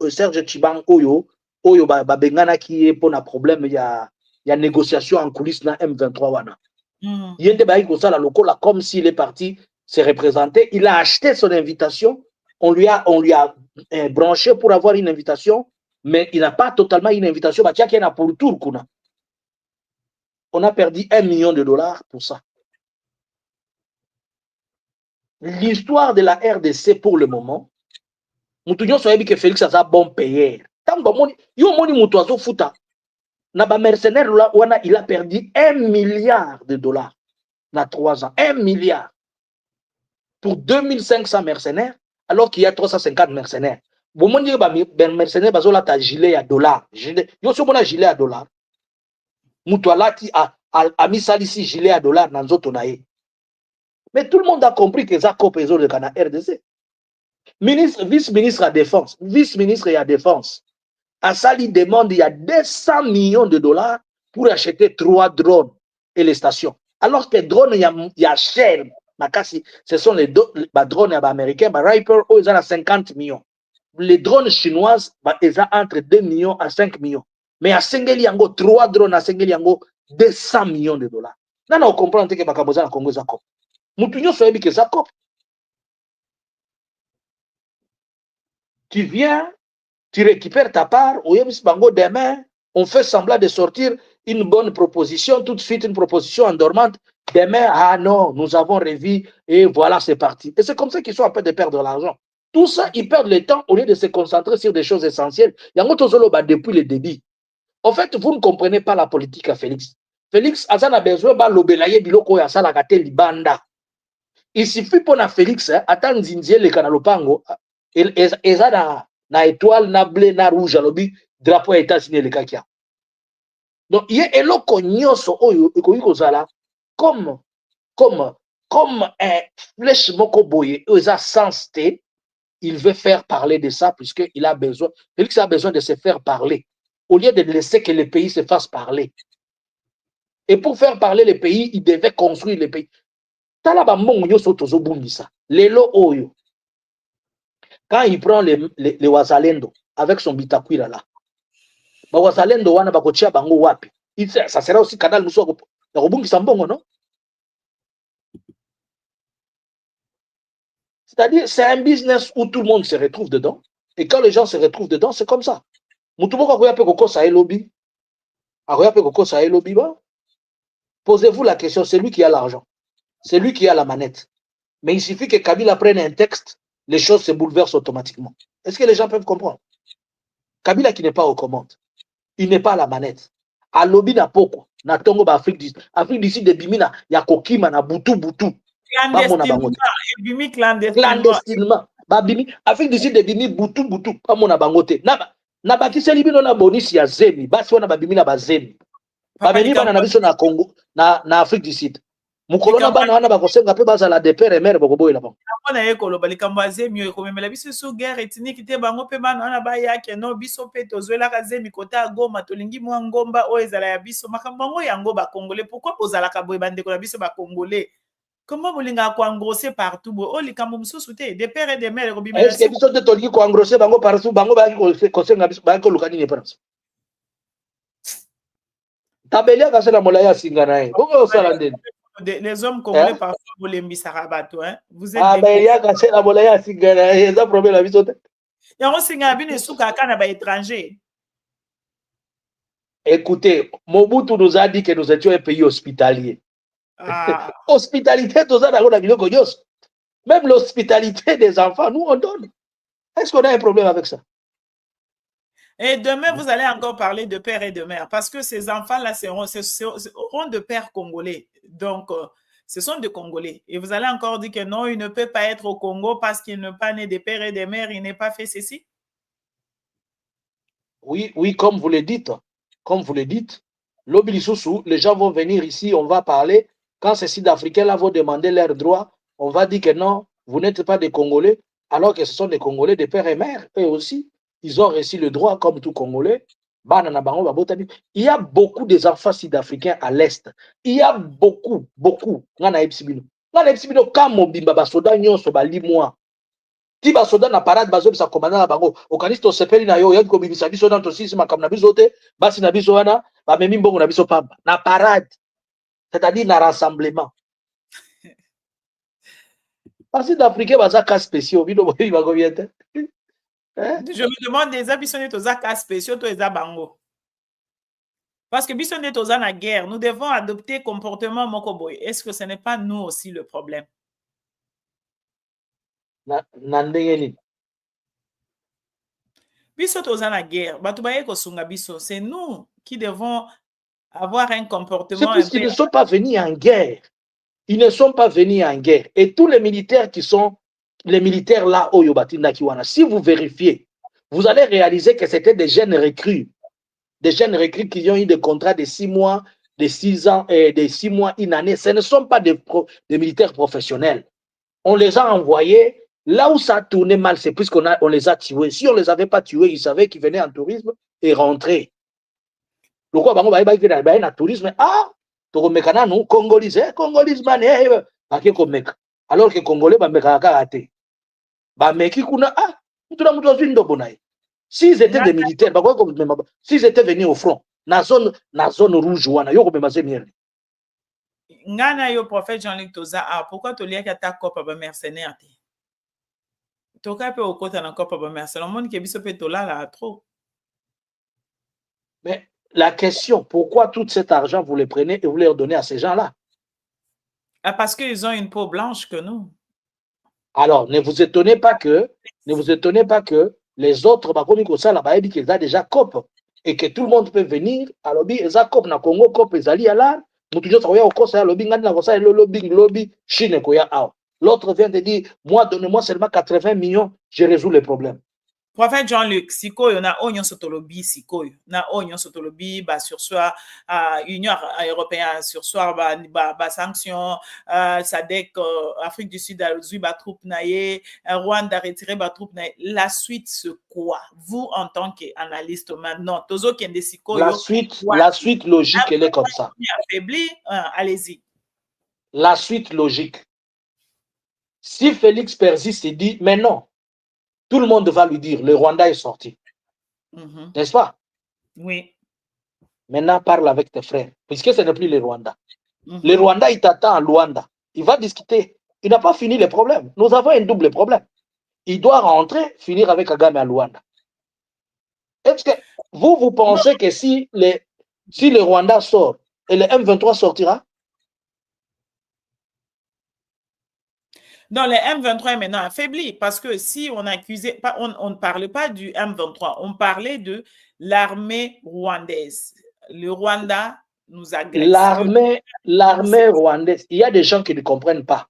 oyo bengana qui est pour un problème il y a négociation en coulisses na M23 wana. Yende ba iko sala lokola comme s'il est parti se représenter, il a acheté son invitation, on lui a branché pour avoir une invitation, mais il n'a pas totalement une invitation, bah tiens qu'il y en a pour le tour kuna. On a perdu $1 million pour ça. L'histoire de la RDC pour le moment, Moutounion soyebi que Félix a bon payeur. Yo moni mutuazo futa na ba mercenaire wana il a perdu $1 milliard na 3 ans. 1 milliard pour 2500 mercenaires alors qu'il y a 350 mercenaires. Bon moni ba mercenaire bazola ta gilet à dollar. Yo so mona gilet à dollar. Mutuala qui a mis ça ici gilet à dollar dans nzoto na ye. Mais tout le monde a compris que ça copé zo de Cana RDC. Ministre, vice-ministre à défense, vice-ministre et à défense. Assali demande, il y a 200 millions de dollars pour acheter 3 drones et les stations. Alors que les drones, il y a cher. Ce sont les drones américains, Riper, ils ont 50 millions. Les drones chinoises, ils ont entre 2 millions à 5 millions. Mais à Sengeli Yango, 3 drones à Sengeli Yango, 200 millions de dollars. Non, on comprend que Bakaboza na Congo Zakop. Moutounyo soyebi que Zakop. Tu viens, tu récupères ta part, demain, on fait semblant de sortir une bonne proposition, tout de suite une proposition endormante. Demain, ah non, nous avons revu et voilà, c'est parti. Et c'est comme ça qu'ils sont en train de perdre l'argent. Tout ça, ils perdent le temps au lieu de se concentrer sur des choses essentielles. Depuis le début. En fait, vous ne comprenez pas la politique à Félix. Félix, Azan a besoin de l'obélaye biloko ya sala kate libanda. Il suffit pour Félix, attendre Zinzie le kanalopango, eza na étoile, na bleu, na rouge, alobi, drapeau États-Unis le kakia. Donc, il y a eloko nyoso oyo ekoki kozala comme un flèche moko boye, eza sens te, il veut faire parler de ça puisqu'il a besoin, Félix a besoin de se faire parler, au lieu de laisser que le pays se fasse parler. Et pour faire parler le pays, il devait construire le pays. Talaba mongo nyoso tozobungisa. Lelo oyo. Quand il prend les Wazalendo avec son bitakwira là, ba Wazalendo wana bakotia bango wapi? Ça sera aussi canal muso ya kobungisa mbongo, non? C'est-à-dire, c'est un business où tout le monde se retrouve dedans. Et quand les gens se retrouvent dedans, c'est comme ça. Posez-vous la question, c'est lui qui a l'argent. C'est lui qui a la manette. Mais il suffit que Kabila prenne un texte, les choses se bouleversent automatiquement. Est-ce que les gens peuvent comprendre? Kabila qui n'est pas aux commandes, il n'est pas à la manette. À lobby na poko, na tongo ba Afrique du Sud de Bimina, ya kokima na butu. Clandestinement. Afrique du Sud de Bimi butu, pas mon abangote. Na bakiseli bino na bonisi ya zemi, basi wana babimi na bazemi. Babeni bana na biso na Congo, na Afrique du Sud. Mukolona bana wana bakosenga pe bazala de père et mère bokoboyi la bango. Na ekolo balikambo azemi ekomemela biso so guerre ethnique te bango pe bana wana ba yake no biso pe tozwela ka zemi kota Goma tolingi mwa ngomba o ezala ya biso makambo ngo yango ba congolais. Pourquoi ozala ka boye bandeko na biso ba congolais? Comment bolinga ko engrosser partout bo o likambo mususu te de père et de mère robimela. Est-ce que biso te tolingi ko engrosser bango partout bango ba ko senga biso ba ko lukani ne France? Tabelia ka sala molaya singa nae. Bongo sala ndeni. Les hommes congolais parfois vous l'embissara bateau, hein. Vous êtes il y a caché la molaya singa, il y a un problème la bisote. Et on singa bien souka kana ba étranger. Écoutez, Mobutu nous a dit que nous étions un pays hospitalier. Ah. Hospitalité, même l'hospitalité des enfants, nous on donne. Est-ce qu'on a un problème avec ça? Et demain, vous allez encore parler de père et de mère, parce que ces enfants-là seront de pères congolais. Donc, ce sont des Congolais. Et vous allez encore dire que non, il ne peut pas être au Congo parce qu'il n'est pas né de père et de mère, il n'est pas fait ceci? Oui, comme vous le dites. Comme vous le dites, l'Obilissousou, les gens vont venir ici, on va parler. Quand ces Sud-Africains-là vont demander leurs droits, on va dire que non, vous n'êtes pas des Congolais, alors que ce sont des Congolais de père et mère, eux aussi. Ils ont reçu le droit comme tout Congolais. Il y a beaucoup des enfants sud-africains à l'Est. Il y a beaucoup. Ti basoda na parade bazo bisa komanda na bango okanisto sepeli na yo yaki kobimisa biso na to sisi makam na biso te basi na biso wana ba memi mbongo na biso pamba na parade, c'est-à-dire na rassemblement. Parce d'Africains baza cas spéciaux bino boyi ba combien te? Je me demande des abissonnés aux cas spéciaux to eza bango. Parce que bisonné aux na guerre, nous devons adopter comportement mokoboy. Est-ce que ce n'est pas nous aussi le problème? C'est nous qui devons avoir un comportement. C'est parce qu'ils ne sont pas venus en guerre. Ils ne sont pas venus en guerre. Et tous les militaires qui sont, les militaires là, au Yobatinda Kiwana, si vous vérifiez, vous allez réaliser que c'était des jeunes recrues. Des jeunes recrues qui ont eu des contrats de 6 mois, de 6 ans, de 6 mois, une année. Ce ne sont pas des militaires professionnels. On les a envoyés. Là où ça a tourné mal, c'est puisqu'on les a tués. Si on ne les avait pas tués, ils savaient qu'ils venaient en tourisme, et rentrer. Le quoi, bango ba na tourisme, ah, to komeka nous congolais, congolais man, ba ke komeka. Alors que congolais ba meka karaté. Ba meki kuna ah, mutuna mutu azindo bonaye. S'ils étaient des militaires, s'ils étaient venus au front, na zone rouge wana, yo komema se miel. Ngana yo prophète Jean-Luc Toza, ah, pourquoi tu liais ta copa ba mercenaire te? Toka pe okota na copa ba mercenaire, le monde qui biso pe tola là trop. Mais la question, pourquoi tout cet argent vous le prenez et vous le donnez à ces gens-là? Ah, parce qu'ils ont une peau blanche que nous. Alors, ne vous étonnez pas que les autres, là-bas, disent qu'ils ont déjà COP et que tout le monde peut venir. Alors, ils ont COP na Congo, COP, ils allaient à l'art. L'autre vient de dire, moi, donnez-moi seulement 80 millions, je résous les problèmes. Prophète Jean-Luc, sikoyo na onyon sotolobi sikoyo na onyon sotolobi ba sur soi Union européenne sur soi ba sanction SADC Afrique du Sud a réduit ba troupe naie Rwanda retiré ba troupe naie. La suite c'est quoi? Vous en tant qu'analyste maintenant, tozo kende sikoyo. La suite logique elle est comme ça. Affaibli, allez-y. La suite logique. Si Félix persiste et dit mais non, tout le monde va lui dire, le Rwanda est sorti. N'est-ce pas? Oui. Maintenant, parle avec tes frères, puisque ce n'est plus le Rwanda. Le Rwanda, il t'attend à Luanda. Il va discuter. Il n'a pas fini les problèmes. Nous avons un double problème. Il doit rentrer, finir avec Kagame à Luanda. Est-ce que vous pensez que si le Rwanda sort et le M23 sortira? Non, le M23 est maintenant affaibli parce que si on accusait, on ne parlait pas du M23, on parlait de l'armée rwandaise. Le Rwanda nous agresse. L'armée rwandaise, il y a des gens qui ne comprennent pas.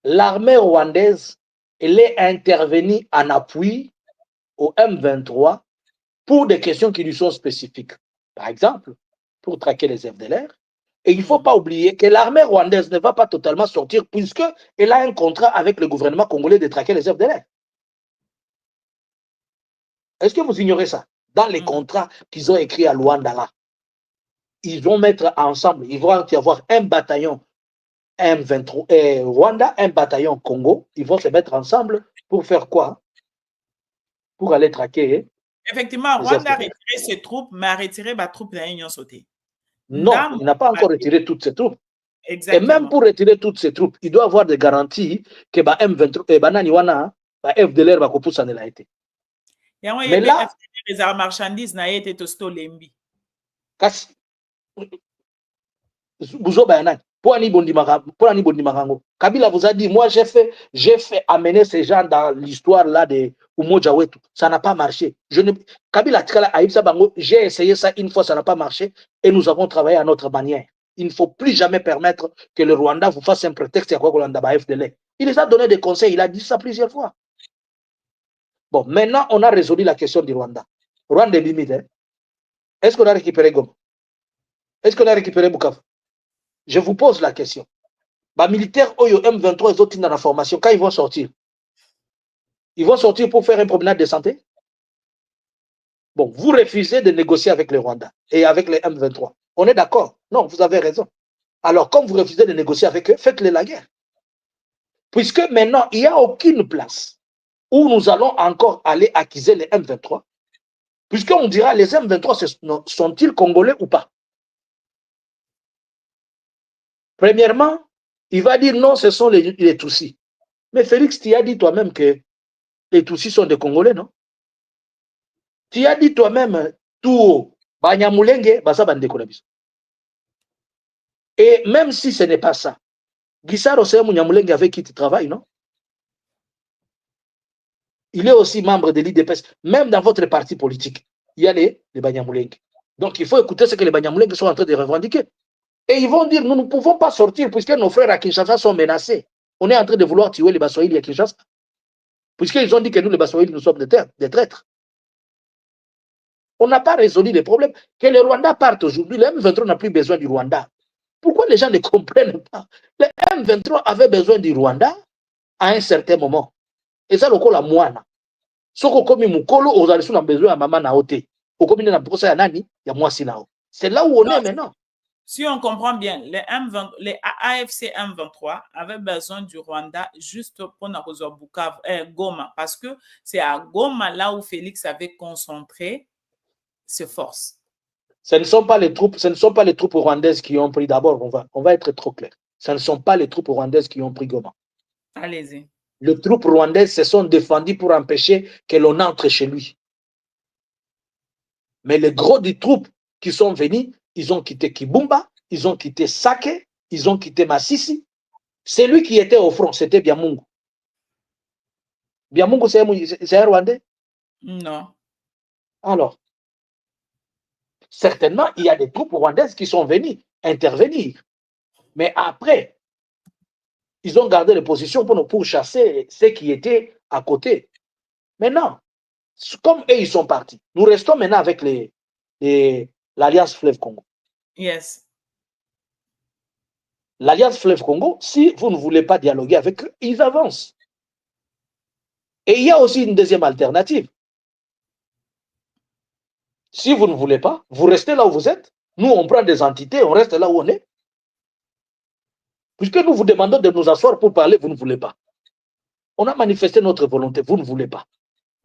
L'armée rwandaise, elle est intervenue en appui au M23 pour des questions qui lui sont spécifiques. Par exemple, pour traquer les FDLR. Et il ne faut pas oublier que l'armée rwandaise ne va pas totalement sortir puisqu'elle a un contrat avec le gouvernement congolais de traquer les FDLR. Est-ce que vous ignorez ça? Dans les contrats qu'ils ont écrits à Luanda, là, ils vont mettre ensemble, il va y avoir un bataillon M23, Rwanda, un bataillon Congo, ils vont se mettre ensemble pour faire quoi? Pour aller traquer. Effectivement, Rwanda a retiré ses troupes, mais a retiré ma troupe de l'Union sautée. Non, il n'a pas encore retiré toutes ses troupes. Exactement. Et même pour retirer toutes ses troupes, il doit avoir des garanties que M23 et Bananiwana, FDLR va couper ça de la été. Mais là, les marchandises n'ont été tosto lembi. Kabila vous a dit, moi j'ai fait amener ces gens dans l'histoire là de Umoja Wetu. Ça n'a pas marché. Kabila j'ai essayé ça une fois, ça n'a pas marché et nous avons travaillé à notre manière. Il ne faut plus jamais permettre que le Rwanda vous fasse un prétexte à quoi FDL. Il les a donné des conseils, il a dit ça plusieurs fois. Bon, maintenant on a résolu la question du Rwanda. Rwanda est limite. Hein? Est-ce qu'on a récupéré Goma? Est-ce qu'on a récupéré Bukavu? Je vous pose la question. Les militaires Oyo M23 et autres dans la formation, quand ils vont sortir pour faire un promenade de santé? Bon, vous refusez de négocier avec le Rwanda et avec les M23. On est d'accord? Non, vous avez raison. Alors, comme vous refusez de négocier avec eux, faites-les la guerre. Puisque maintenant, il n'y a aucune place où nous allons encore aller accuser les M23, puisqu'on dira les M23 sont-ils congolais ou pas? Premièrement, il va dire non, ce sont les Tutsis. Mais Félix, tu as dit toi-même que les Tutsis sont des Congolais, non? Tu as dit toi-même tout Banyamulenge, Basa Bandekonabiso. Et même si ce n'est pas ça, Gisaro c'est Munyamulenge avec qui tu travailles, non? Il est aussi membre de l'IDPS. Même dans votre parti politique, il y a les Banyamulenge. Donc il faut écouter ce que les Banyamulenge sont en train de revendiquer. Et ils vont dire, nous ne pouvons pas sortir puisque nos frères à Kinshasa sont menacés. On est en train de vouloir tuer les Baswahili à Kinshasa. Puisqu'ils ont dit que nous, les Baswahili, nous sommes des traîtres. On n'a pas résolu les problèmes. Que le Rwanda parte aujourd'hui, le M23 n'a plus besoin du Rwanda. Pourquoi les gens ne comprennent pas? Le M23 avait besoin du Rwanda à un certain moment. Et ça, le coup, la moine. Soko komi mukolo, ozali sous la besoin à maman na ote. Okomi na brosa ya nani, ya mwasi nao. C'est là où on est maintenant. Si on comprend bien, les AFC M23 avaient besoin du Rwanda juste pour Goma, parce que c'est à Goma là où Félix avait concentré ses forces. Ce ne sont pas les troupes rwandaises qui ont pris d'abord, on va être trop clair. Ce ne sont pas les troupes rwandaises qui ont pris Goma. Allez-y. Les troupes rwandaises se sont défendues pour empêcher que l'on entre chez lui. Mais les gros des troupes qui sont venus, ils ont quitté Kibumba, ils ont quitté Sake, ils ont quitté Massissi. Celui qui était au front, c'était Biamungu. Biamungu, c'est un Rwandais? Non. Alors, certainement, il y a des troupes rwandaises qui sont venues intervenir. Mais après, ils ont gardé les positions pour chasser ceux qui étaient à côté. Maintenant, comme eux, ils sont partis, nous restons maintenant avec l'Alliance Fleuve Congo. Yes. L'Alliance Fleuve Congo, si vous ne voulez pas dialoguer avec eux, ils avancent. Et il y a aussi une deuxième alternative. Si vous ne voulez pas, vous restez là où vous êtes. Nous, on prend des entités, on reste là où on est. Puisque nous vous demandons de nous asseoir pour parler, vous ne voulez pas. On a manifesté notre volonté, vous ne voulez pas.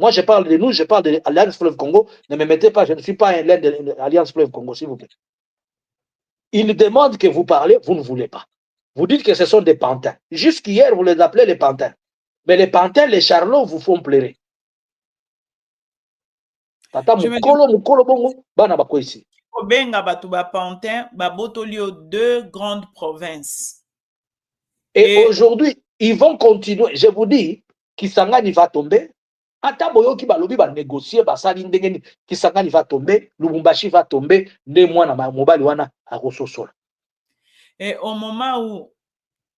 Moi, je parle de nous, je parle de l'Alliance Fleuve Congo. Ne me mettez pas, je ne suis pas un lien de l'Alliance Fleuve Congo, s'il vous plaît. Ils demandent que vous parlez, vous ne voulez pas. Vous dites que ce sont des pantins. Jusqu'hier, vous les appelez les pantins. Mais les pantins, les charlots vous font pleurer. Tata mukolo bongo, bana bako ici. Obenga batu ba pantin, ba botolio deux grandes provinces. Et aujourd'hui, ils vont continuer. Je vous dis, Kisangani va tomber. Ata boyoki balobi ba négocier basali ndenge Kisangani va tomber, Lubumbashi va tomber, nde mwana mobali wana akososola. Et au moment où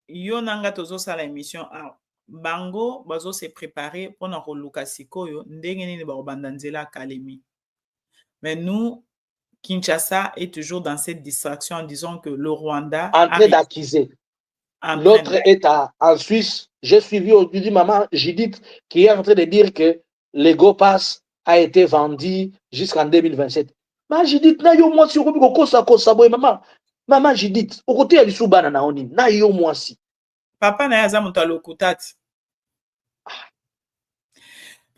Yonanga tozo sala émission bango bazo se préparer pour na koluka sikoyo ndenge nini ba obanda nzela Kalemi. Mais nous, Kinshasa est toujours dans cette distraction en disant que le Rwanda en train d'acquiser. L'autre est en Suisse. J'ai suivi aujourd'hui maman Judith qui est en train de dire que le Go Pass a été vendu jusqu'en 2027. Maman Judith, na yo moi si okobi kokosa kosa boy maman Judith, au côté ya lisubana na oni, na yo moi si. Papa na yaza muto alokutati.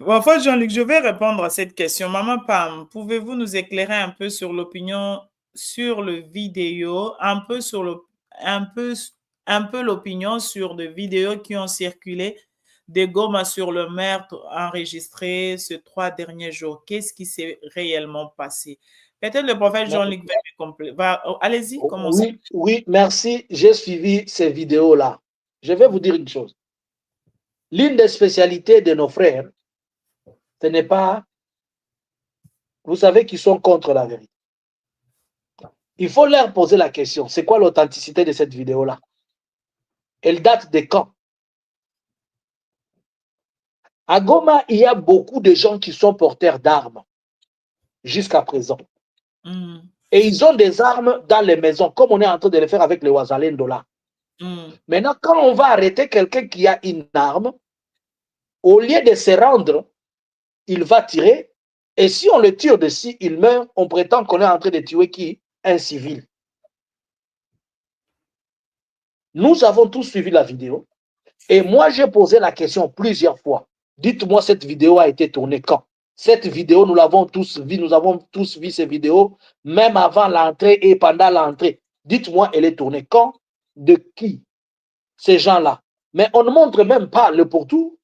Enfin, Jean-Luc, je vais répondre à cette question. Maman Pam, pouvez-vous nous éclairer un peu sur l'opinion sur le vidéo, un peu l'opinion sur des vidéos qui ont circulé de Goma sur le meurtre enregistré ces 3 derniers jours. Qu'est-ce qui s'est réellement passé? Peut-être le prophète Jean-Luc va allez-y, commencez. Oui, merci. J'ai suivi ces vidéos-là. Je vais vous dire une chose. L'une des spécialités de nos frères, ce n'est pas... Vous savez qu'ils sont contre la vérité. Il faut leur poser la question. C'est quoi l'authenticité de cette vidéo-là? Elle date de quand? À Goma, il y a beaucoup de gens qui sont porteurs d'armes jusqu'à présent. Et ils ont des armes dans les maisons, comme on est en train de le faire avec les Wazalendo là. Maintenant, quand on va arrêter quelqu'un qui a une arme, au lieu de se rendre, il va tirer. Et si on le tire dessus, il meurt. On prétend qu'on est en train de tuer qui? Un civil. Nous avons tous suivi la vidéo. Et moi, j'ai posé la question plusieurs fois. Dites-moi, cette vidéo a été tournée quand? Cette vidéo, nous l'avons tous vu. Nous avons tous vu ces vidéos, même avant l'entrée et pendant l'entrée. Dites-moi, elle est tournée quand? De qui? Ces gens-là. Mais on ne montre même pas le pourtour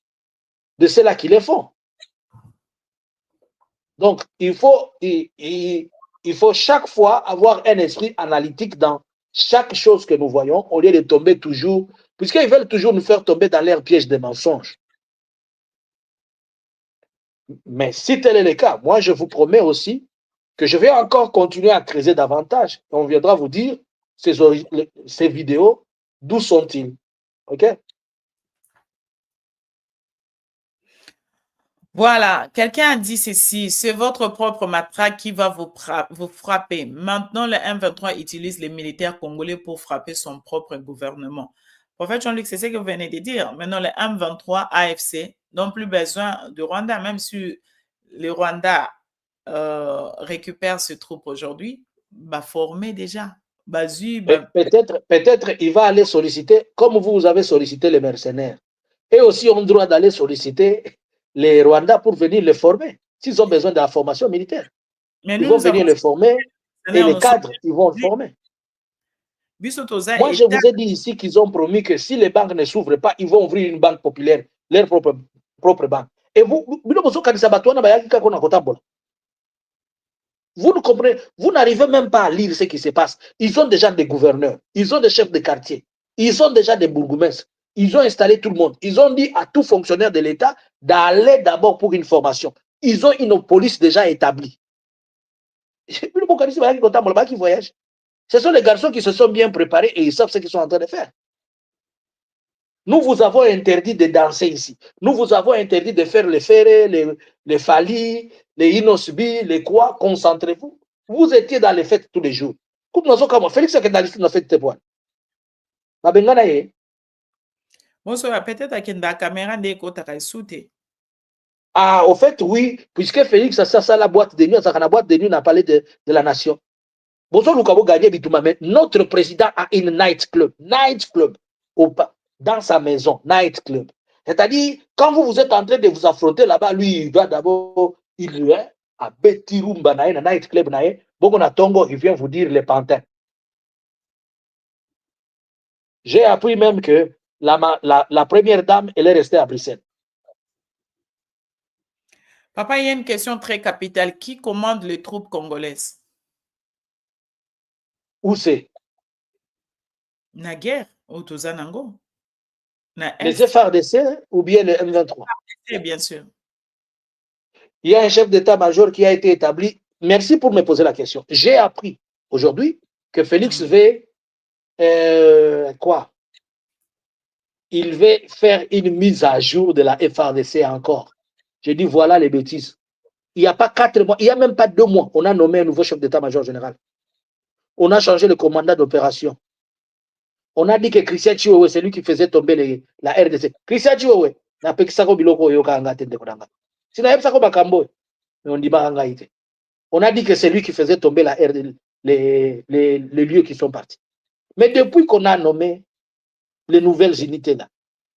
de ceux-là qui les font. Donc, il faut chaque fois avoir un esprit analytique dans chaque chose que nous voyons, au lieu de tomber toujours, puisqu'ils veulent toujours nous faire tomber dans leur piège des mensonges. Mais si tel est le cas, moi je vous promets aussi que je vais encore continuer à creuser davantage. On viendra vous dire ces vidéos, d'où sont-ils? OK? Voilà, quelqu'un a dit ceci, c'est votre propre matraque qui va vous frapper. Maintenant, le M23 utilise les militaires congolais pour frapper son propre gouvernement. Prophète Jean-Luc, c'est ce que vous venez de dire. Maintenant, le M23 AFC n'ont plus besoin de Rwanda, même si le Rwanda récupère ses troupes aujourd'hui, bah, formé déjà. Peut-être il va aller solliciter, comme vous avez sollicité les mercenaires. Et aussi ont droit d'aller solliciter les Rwandais pour venir les former, s'ils ont besoin de la formation militaire. Mais Ils vont venir les former et les cadres, ils vont le former. Moi, je vous ai dit ici qu'ils ont promis que si les banques ne s'ouvrent pas, ils vont ouvrir une banque populaire, leur propre banque. Et vous ne comprenez, vous n'arrivez même pas à lire ce qui se passe. Ils ont déjà des gouverneurs, ils ont des chefs de quartier, ils ont déjà des bourgmestres, ils ont installé tout le monde. Ils ont dit à tout fonctionnaire de l'État d'aller d'abord pour une formation. Ils ont une police déjà établie. Ce sont les garçons qui se sont bien préparés et ils savent ce qu'ils sont en train de faire. Nous vous avons interdit de danser ici. Nous vous avons interdit de faire les ferrés, les falis, les inosbi, les quoi. Concentrez-vous. Vous étiez dans les fêtes tous les jours. Félix est dans les fêtes de points. Peut-être qu'il y a une caméra de Ah, au fait, oui, puisque Félix, ça la boîte de nuit, la boîte de nuit n'a parlé de la nation. Notre président a une night club dans sa maison, night club. C'est-à-dire, quand vous êtes en train de vous affronter là-bas, lui, il va d'abord, il est à Betirumba, night club, il vient vous dire les pantins. J'ai appris même que la première dame, elle est restée à Bruxelles. Papa, il y a une question très capitale. Qui commande les troupes congolaises? Où c'est? La guerre au Tozanango. Les FARDC ou bien le M23? Bien sûr. Il y a un chef d'état-major qui a été établi. Merci pour me poser la question. J'ai appris aujourd'hui que Félix veut quoi? Il veut faire une mise à jour de la FARDC encore. J'ai dit voilà les bêtises. Il n'y a pas 4 mois, il n'y a même pas 2 mois, on a nommé un nouveau chef d'état-major général. On a changé le commandant d'opération. On a dit que Christian Chiwewe, c'est lui qui faisait tomber la RDC. Christian Chiwewe, n'a pas que biloko yoka ngate ndekodanga. Sina sako bakambo, mais on dit baranga ite. On a dit que c'est lui qui faisait tomber les lieux qui sont partis. Mais depuis qu'on a nommé les nouvelles unités là,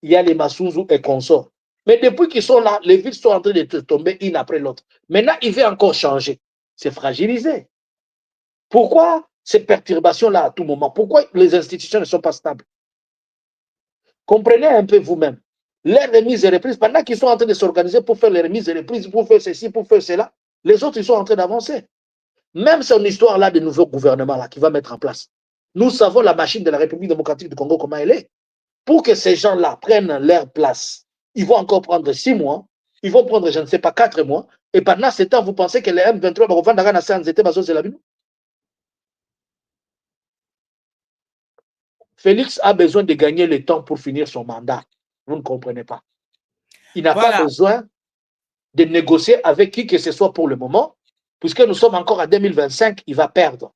il y a les Masuzu et consorts. Mais depuis qu'ils sont là, les villes sont en train de tomber une après l'autre. Maintenant, il veut encore changer. C'est fragilisé. Pourquoi ces perturbations-là à tout moment? Pourquoi les institutions ne sont pas stables? Comprenez un peu vous-même. Les remises et reprises, pendant qu'ils sont en train de s'organiser pour faire les remises et reprises, pour faire ceci, pour faire cela, les autres, ils sont en train d'avancer. Même son histoire-là de nouveau gouvernement-là qui va mettre en place. Nous savons la machine de la République démocratique du Congo, comment elle est. Pour que ces gens-là prennent leur place, ils vont encore prendre 6 mois, ils vont prendre, je ne sais pas, 4 mois, et pendant ce temps, vous pensez que les M23 vont vendre à la Félix a besoin de gagner le temps pour finir son mandat. Vous ne comprenez pas. Il n'a pas besoin de négocier avec qui que ce soit pour le moment, puisque nous sommes encore en 2025, il va perdre.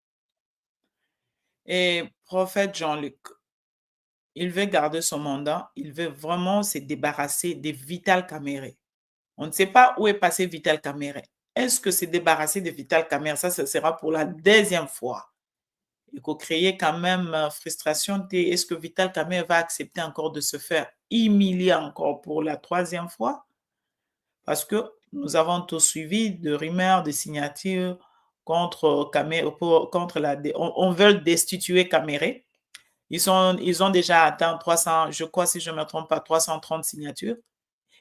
Et prophète Jean-Luc, il veut garder son mandat, il veut vraiment se débarrasser de Vital Kamerhe. On ne sait pas où est passé Vital Kamerhe. Est-ce que se débarrasser de Vital Kamerhe, ça sera pour la 2e fois? Il faut créer quand même frustration. Est-ce que Vital Kamerhe va accepter encore de se faire humilier encore pour la 3e fois? Parce que nous avons tous suivi de rumeurs, de signatures contre Kamerhe, on veut destituer Kamerhe. Ils ont déjà atteint 300, je crois, si je ne me trompe pas, 330 signatures.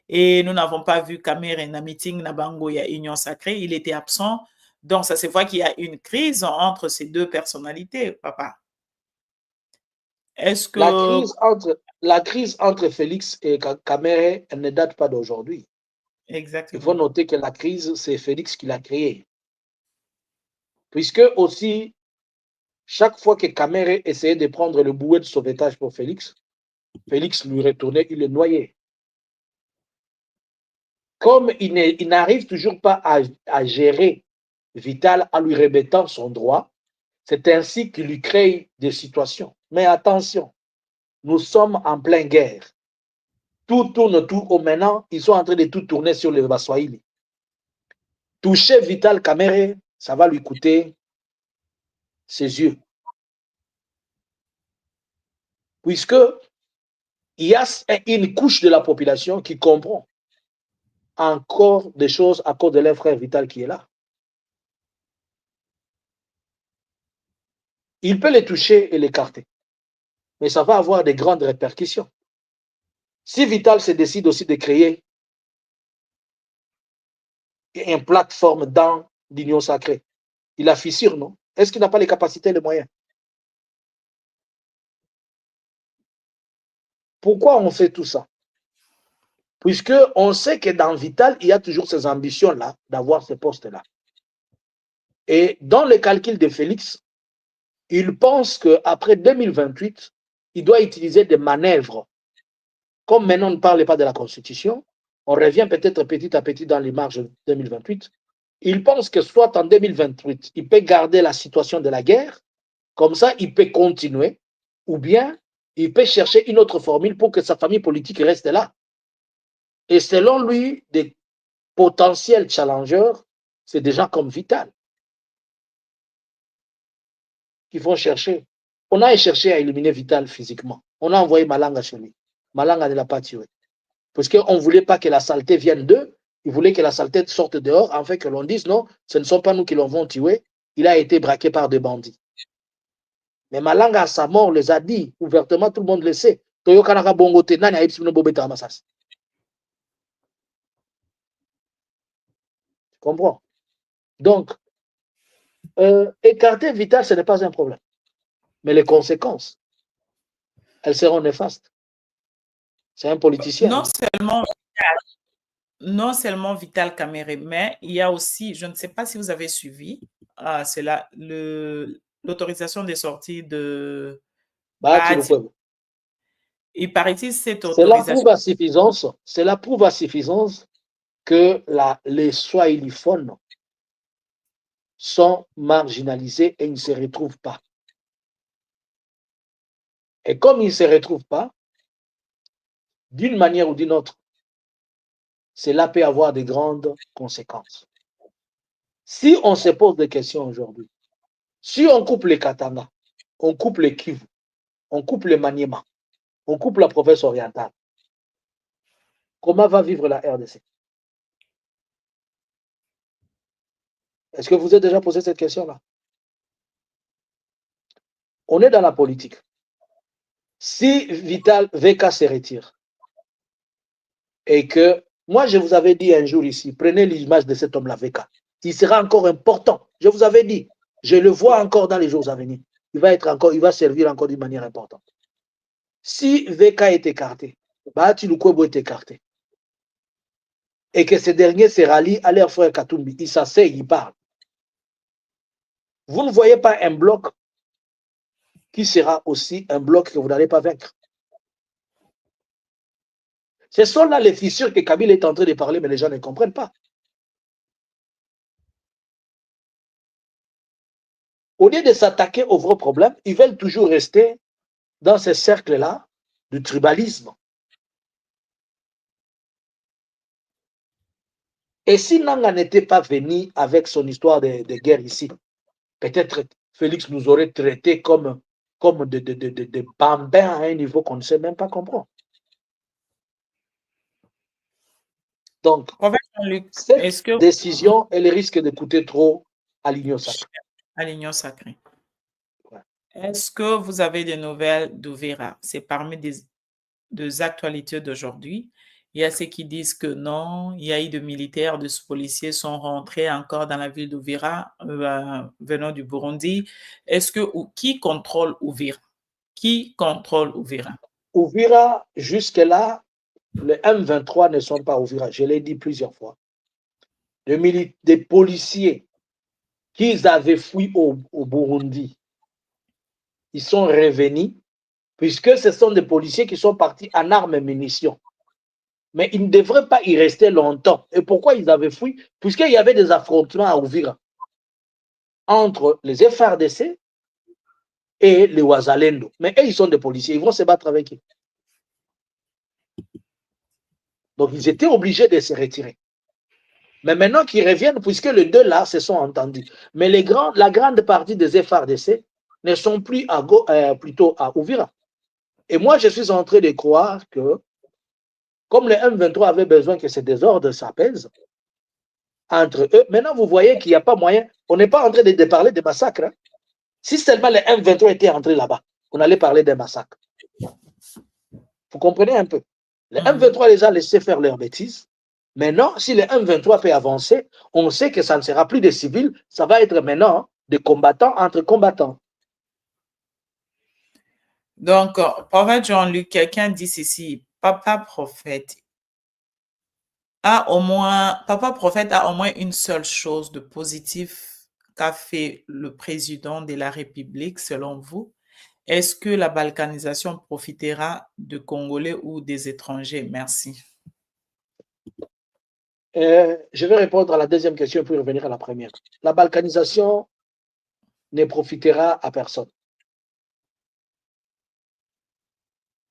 Et nous n'avons pas vu Kamerhe na meeting na bango ya Union Sacrée. Il était absent. Donc, ça se voit qu'il y a une crise entre ces deux personnalités, papa. Est-ce que... La crise entre Félix et Kamerhe ne date pas d'aujourd'hui. Exactement. Il faut noter que la crise, c'est Félix qui l'a créée. Puisque aussi, chaque fois que Kamerhe essayait de prendre le bouet de sauvetage pour Félix, Félix lui retournait, il le noyait. Comme il n'arrive toujours pas à gérer Vital en lui remettant son droit, c'est ainsi qu'il lui crée des situations. Mais attention, nous sommes en pleine guerre. Tout tourne tout au maintenant. Ils sont en train de tout tourner sur les Baswahili. Toucher Vital Kamerhe, ça va lui coûter ses yeux. Puisque il y a une couche de la population qui comprend encore des choses à cause de leur frère Vital qui est là. Il peut les toucher et l'écarter. Mais ça va avoir des grandes répercussions. Si Vital se décide aussi de créer une plateforme dans l'Union sacrée, il a fissure, non? Est-ce qu'il n'a pas les capacités et les moyens? Pourquoi on fait tout ça? Puisqu'on sait que dans Vital, il y a toujours ces ambitions-là d'avoir ce poste-là. Et dans les calculs de Félix, il pense qu'après 2028, il doit utiliser des manœuvres. Comme maintenant on ne parle pas de la Constitution, on revient peut-être petit à petit dans les marges de 2028. Il pense que soit en 2028, il peut garder la situation de la guerre, comme ça il peut continuer, ou bien il peut chercher une autre formule pour que sa famille politique reste là. Et selon lui, des potentiels challengers, c'est des gens comme Vital qui vont chercher. On a cherché à éliminer Vital physiquement. On a envoyé Malanga chez lui. Malanga ne l'a pas tué. Parce qu'on ne voulait pas que la saleté vienne d'eux. Ils voulaient que la saleté sorte dehors, en fait que l'on dise non, ce ne sont pas nous qui l'avons tué. Il a été braqué par des bandits. Mais Malanga, à sa mort, les a dit ouvertement, tout le monde le sait. Tu comprends? Donc, écarter Vital, ce n'est pas un problème. Mais les conséquences, elles seront néfastes. C'est un politicien. Non seulement Vital Kamerhe, mais il y a aussi, je ne sais pas si vous avez suivi, c'est l'autorisation des sorties de Bahati. Il paraît-il cette autorisation. C'est la preuve à suffisance que les swahiliphones sont marginalisés et ils ne se retrouvent pas. Et comme ils ne se retrouvent pas, d'une manière ou d'une autre, cela peut avoir de grandes conséquences. Si on se pose des questions aujourd'hui, si on coupe les Katanga, on coupe les Kivu, on coupe les Maniema, on coupe la province orientale, comment va vivre la RDC? Est-ce que vous vous êtes déjà posé cette question-là? On est dans la politique. Si Vital VK se retire et que, moi je vous avais dit un jour ici, prenez l'image de cet homme-là VK, il sera encore important. Je vous avais dit, je le vois encore dans les jours à venir. Il va servir encore d'une manière importante. Si VK est écarté, Bahati Lukwebo est écarté, et que ce dernier se rallie à leur frère Katumbi, il s'asseye, il parle. Vous ne voyez pas un bloc qui sera aussi un bloc que vous n'allez pas vaincre. Ce sont là les fissures que Kabila est en train de parler, mais les gens ne comprennent pas. Au lieu de s'attaquer aux vrais problèmes, ils veulent toujours rester dans ces cercles-là du tribalisme. Et si Nanga n'était pas venu avec son histoire de guerre ici, peut-être Félix nous aurait traités comme des bambins à un niveau qu'on ne sait même pas comprendre. Donc, cette décision, elle risque de coûter trop à l'Union sacrée. À l'Union sacrée. Ouais. Est-ce que vous avez des nouvelles d'Uvira? C'est parmi des actualités d'aujourd'hui. Il y a ceux qui disent que non, il y a eu de militaires, de policiers sont rentrés encore dans la ville d'Uvira, venant du Burundi. Qui contrôle Uvira? Qui contrôle Uvira? Uvira, jusque-là, les M23 ne sont pas Uvira. Je l'ai dit plusieurs fois. Des policiers qui avaient fui au Burundi, ils sont revenus, puisque ce sont des policiers qui sont partis en armes et munitions. Mais ils ne devraient pas y rester longtemps. Et pourquoi ils avaient fui? Puisqu'il y avait des affrontements à Uvira entre les FRDC et les Ouazalendo. Mais eux, ils sont des policiers, ils vont se battre avec eux. Donc, ils étaient obligés de se retirer. Mais maintenant qu'ils reviennent, puisque les deux là se sont entendus. Mais la grande partie des FRDC ne sont plus plutôt à Ouvira. Et moi, je suis en train de croire que, comme les M23 avaient besoin que ces désordres s'apaisent entre eux, maintenant vous voyez qu'il n'y a pas moyen. On n'est pas en train de parler de massacres. Hein. Si seulement les M23 étaient entrés là-bas, on allait parler d'un massacre. Vous comprenez un peu? Les M23 les a laissés faire leurs bêtises. Maintenant, si les M23 peuvent avancer, on sait que ça ne sera plus des civils, ça va être maintenant des combattants entre combattants. Donc, prophète Jean-Luc, quelqu'un dit ceci, Papa prophète a au moins une seule chose de positif qu'a fait le président de la République, selon vous. Est-ce que la balkanisation profitera de Congolais ou des étrangers? Merci. Je vais répondre à la deuxième question pour revenir à la première. La balkanisation ne profitera à personne.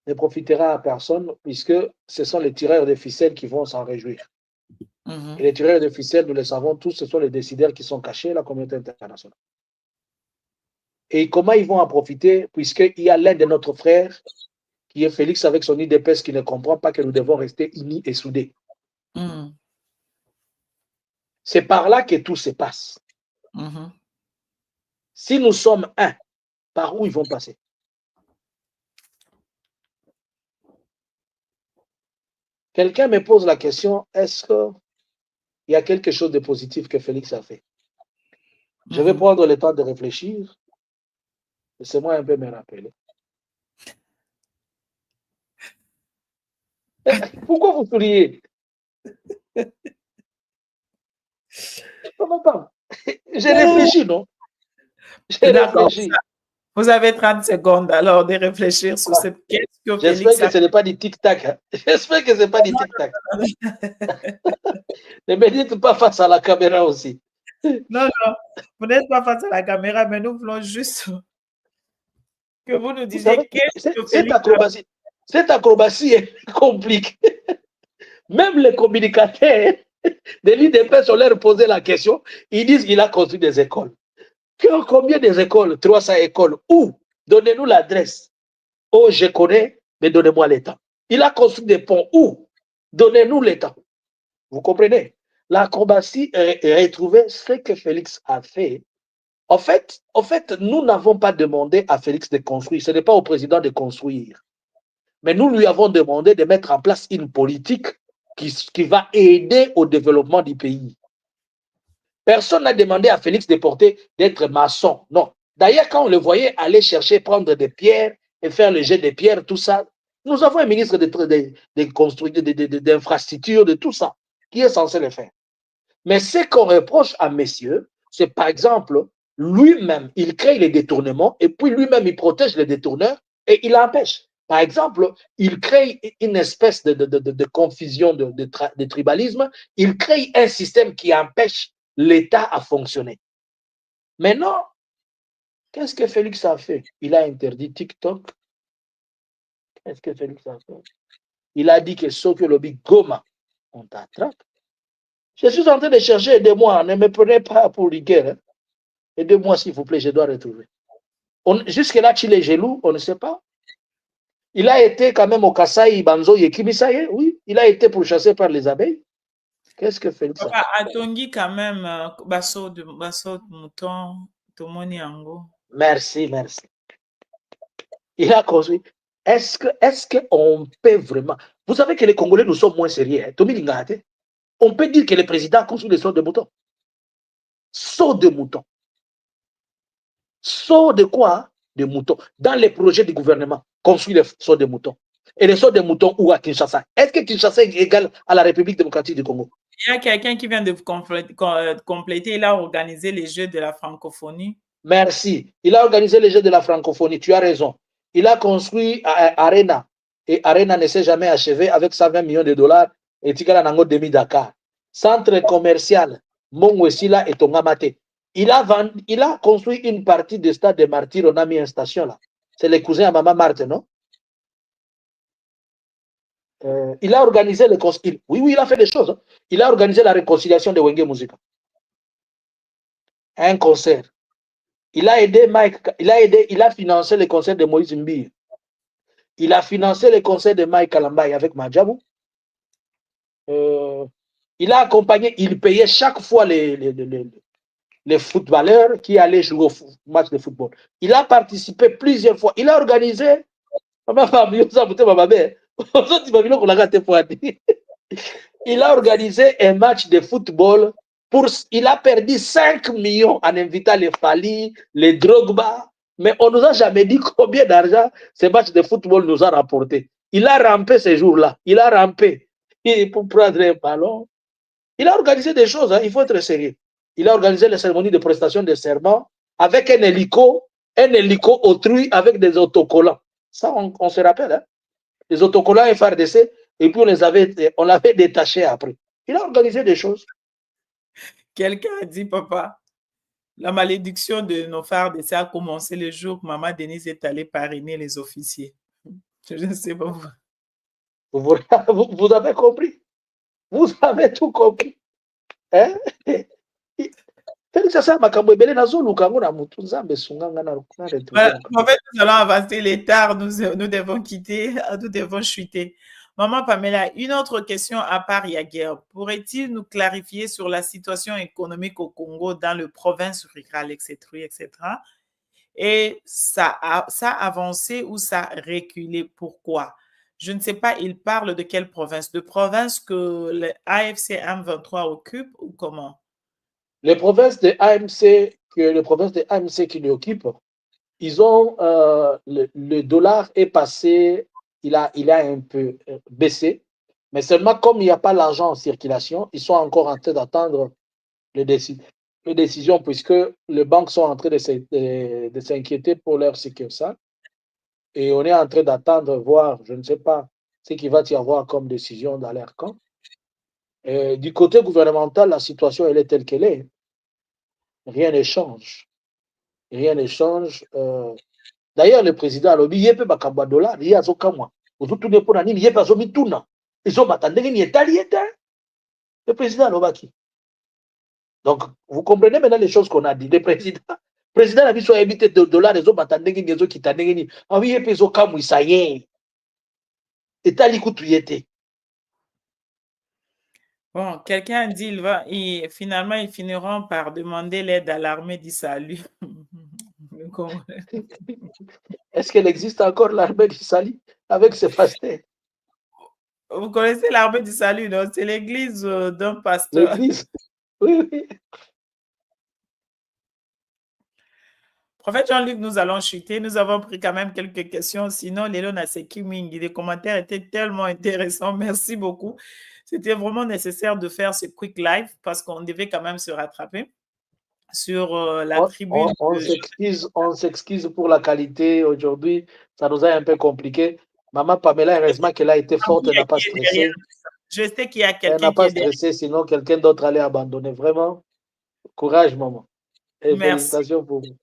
Ne profitera à personne puisque ce sont les tireurs de ficelles qui vont s'en réjouir. Et les tireurs de ficelles, nous le savons tous, ce sont les décideurs qui sont cachés à la communauté internationale. Et comment ils vont en profiter puisqu'il y a l'un de notre frères qui est Félix avec son IDPS qui ne comprend pas que nous devons rester unis et soudés. C'est par là que tout se passe. Si nous sommes un, par où ils vont passer? Quelqu'un me pose la question, est-ce qu'il y a quelque chose de positif que Félix a fait? Je vais prendre le temps de réfléchir. Laissez-moi un peu me rappeler. Pourquoi vous souriez? J'ai réfléchi, non? J'ai réfléchi. Vous avez 30 secondes alors de réfléchir sur cette question. J'espère que ce n'est pas du tic-tac. Hein? J'espère que ce n'est pas du tic-tac. Ne me dites pas face à la caméra aussi. Non, non, vous n'êtes pas face à la caméra, mais nous voulons juste que vous nous disiez cette acrobatie est compliquée. Même les communicateurs de l'IDPS, on leur posait la question, ils disent qu'il a construit des écoles. Combien des écoles? 300 écoles. Où? Donnez-nous l'adresse. Oh, je connais, mais donnez-moi l'État. Il a construit des ponts. Où? Donnez-nous l'État. Vous comprenez? L'acrobatie est retrouvée ce que Félix a fait. En fait, nous n'avons pas demandé à Félix de construire. Ce n'est pas au président de construire. Mais nous lui avons demandé de mettre en place une politique qui va aider au développement du pays. Personne n'a demandé à Félix d'être maçon. Non. D'ailleurs, quand on le voyait aller chercher, prendre des pierres et faire le jet des pierres, tout ça, nous avons un ministre d'infrastructure, de tout ça, qui est censé le faire. Mais ce qu'on reproche à messieurs, c'est par exemple, lui-même, il crée les détournements et puis lui-même, il protège les détourneurs et il empêche. Par exemple, il crée une espèce de confusion, de tribalisme. Il crée un système qui empêche l'État à fonctionner. Maintenant, qu'est-ce que Félix a fait? Il a interdit TikTok. Qu'est-ce que Félix a fait? Il a dit que sauf que le Big Goma, on t'attrape. Je suis en train de chercher, aidez-moi, ne me prenez pas pour rigueur. Hein. Aidez-moi s'il vous plaît, je dois retrouver. Jusque-là, tu es jaloux, on ne sait pas. Il a été quand même au Kasaï, Banzo, Yekimisaye, oui. Il a été pourchassé par les abeilles. Qu'est-ce que Félix a fait? À Tongi, quand même, Basso de Mouton, Tomoni Ango. Merci, merci. Il a construit. Est-ce qu'on peut vraiment. Vous savez que les Congolais, nous sommes moins sérieux. Hein? Tomi Lingate, on peut dire que le président a construit des sauts de moutons. Sauts de moutons. Sauts de quoi? De moutons. Dans les projets du gouvernement, construit les sauts de moutons. Et les sauts de moutons où à Kinshasa? Est-ce que Kinshasa est égal à la République démocratique du Congo? Il y a quelqu'un qui vient de compléter. Il a organisé les Jeux de la francophonie. Merci. Il a organisé les Jeux de la francophonie. Tu as raison. Il a construit Arena. Et Arena ne s'est jamais achevé avec 120 millions de dollars. Et Tigala Nango Demi Dakar. Centre commercial. Mongwesila et Tongamate. Il a construit une partie du stade de Martyrs. On a mis une station là. C'est les cousins à Maman Marthe, non? il a organisé le concile. Oui, il a fait des choses. Hein. Il a organisé la réconciliation de Wenge Musica. Un concert. Il a aidé Mike, il a financé le concert de Moïse Mbi. Il a financé le concert de Mike Kalambay avec Madjabou. Il a accompagné, il payait chaque fois les footballeurs qui allaient jouer au match de football. Il a participé plusieurs fois. Il a organisé. Il a organisé un match de football. Il a perdu 5 millions en invitant les Fali, les Drogba. Mais on ne nous a jamais dit combien d'argent ce match de football nous a rapporté. Il a rampé ces jours-là. Il a rampé pour prendre un ballon. Il a organisé des choses, hein, il faut être sérieux. Il a organisé les cérémonies de prestation de serment avec un hélico autrui avec des autocollants. Ça, on se rappelle, hein? Les autocollants FRDC, et puis on l'avait détaché après. Il a organisé des choses. Quelqu'un a dit, papa, la malédiction de nos FARDC a commencé le jour où Maman Denise est allée parrainer les officiers. Je ne sais pas. Vous avez compris? Vous avez tout compris. Hein? En fait, nous allons avancer, les tard, nous devons quitter, nous devons chuter. Maman Pamela, une autre question à part Yaguer. Pourrait-il nous clarifier sur la situation économique au Congo dans le province rurale, etc., etc. Et ça a avancé ou ça a reculé? Pourquoi? Je ne sais pas, il parle de quelle province? De province que le AFC M23 occupe ou comment? Les provinces de AMC, qui l'occupent, ils ont le dollar est passé, il a un peu baissé, mais seulement comme il n'y a pas l'argent en circulation, ils sont encore en train d'attendre les décisions puisque les banques sont en train de s'inquiéter pour leur sécurité. Et on est en train d'attendre, voir, je ne sais pas ce qu'il va y avoir comme décision dans leur camp. Et du côté gouvernemental, la situation elle est telle qu'elle est. Rien ne change. Rien ne change. D'ailleurs, le président a dit, il peut pas dollar, il y a moi. Vous tout ne pour il y a pas zomi tuna. Ils ont battu ni italiens. Le président a dit. Donc, vous comprenez maintenant les choses qu'on a dit. Le président a dit soit évité de dollars, les autres battu ni les autres qui t'en ni. Ah oui, il peut zoka ça y est. Italie coutuyete. Bon, quelqu'un dit finalement, ils finiront par demander l'aide à l'armée du salut. Est-ce qu'elle existe encore, l'armée du salut, avec ses pasteurs? Vous connaissez l'armée du salut, non? C'est l'église d'un pasteur. L'église, oui, oui. Prophète Jean-Luc, nous allons chuter. Nous avons pris quand même quelques questions. Sinon, Lelona Sekimingi, les commentaires étaient tellement intéressants. Merci beaucoup. C'était vraiment nécessaire de faire ce quick live parce qu'on devait quand même se rattraper sur la tribune. On s'excuse pour la qualité aujourd'hui. Ça nous a un peu compliqué. Maman Pamela, heureusement qu'elle a été forte, elle n'a pas stressé. Je sais qu'il y a quelqu'un qui n'a pas stressé, sinon quelqu'un d'autre allait abandonner. Vraiment, courage, maman. Et félicitations pour vous.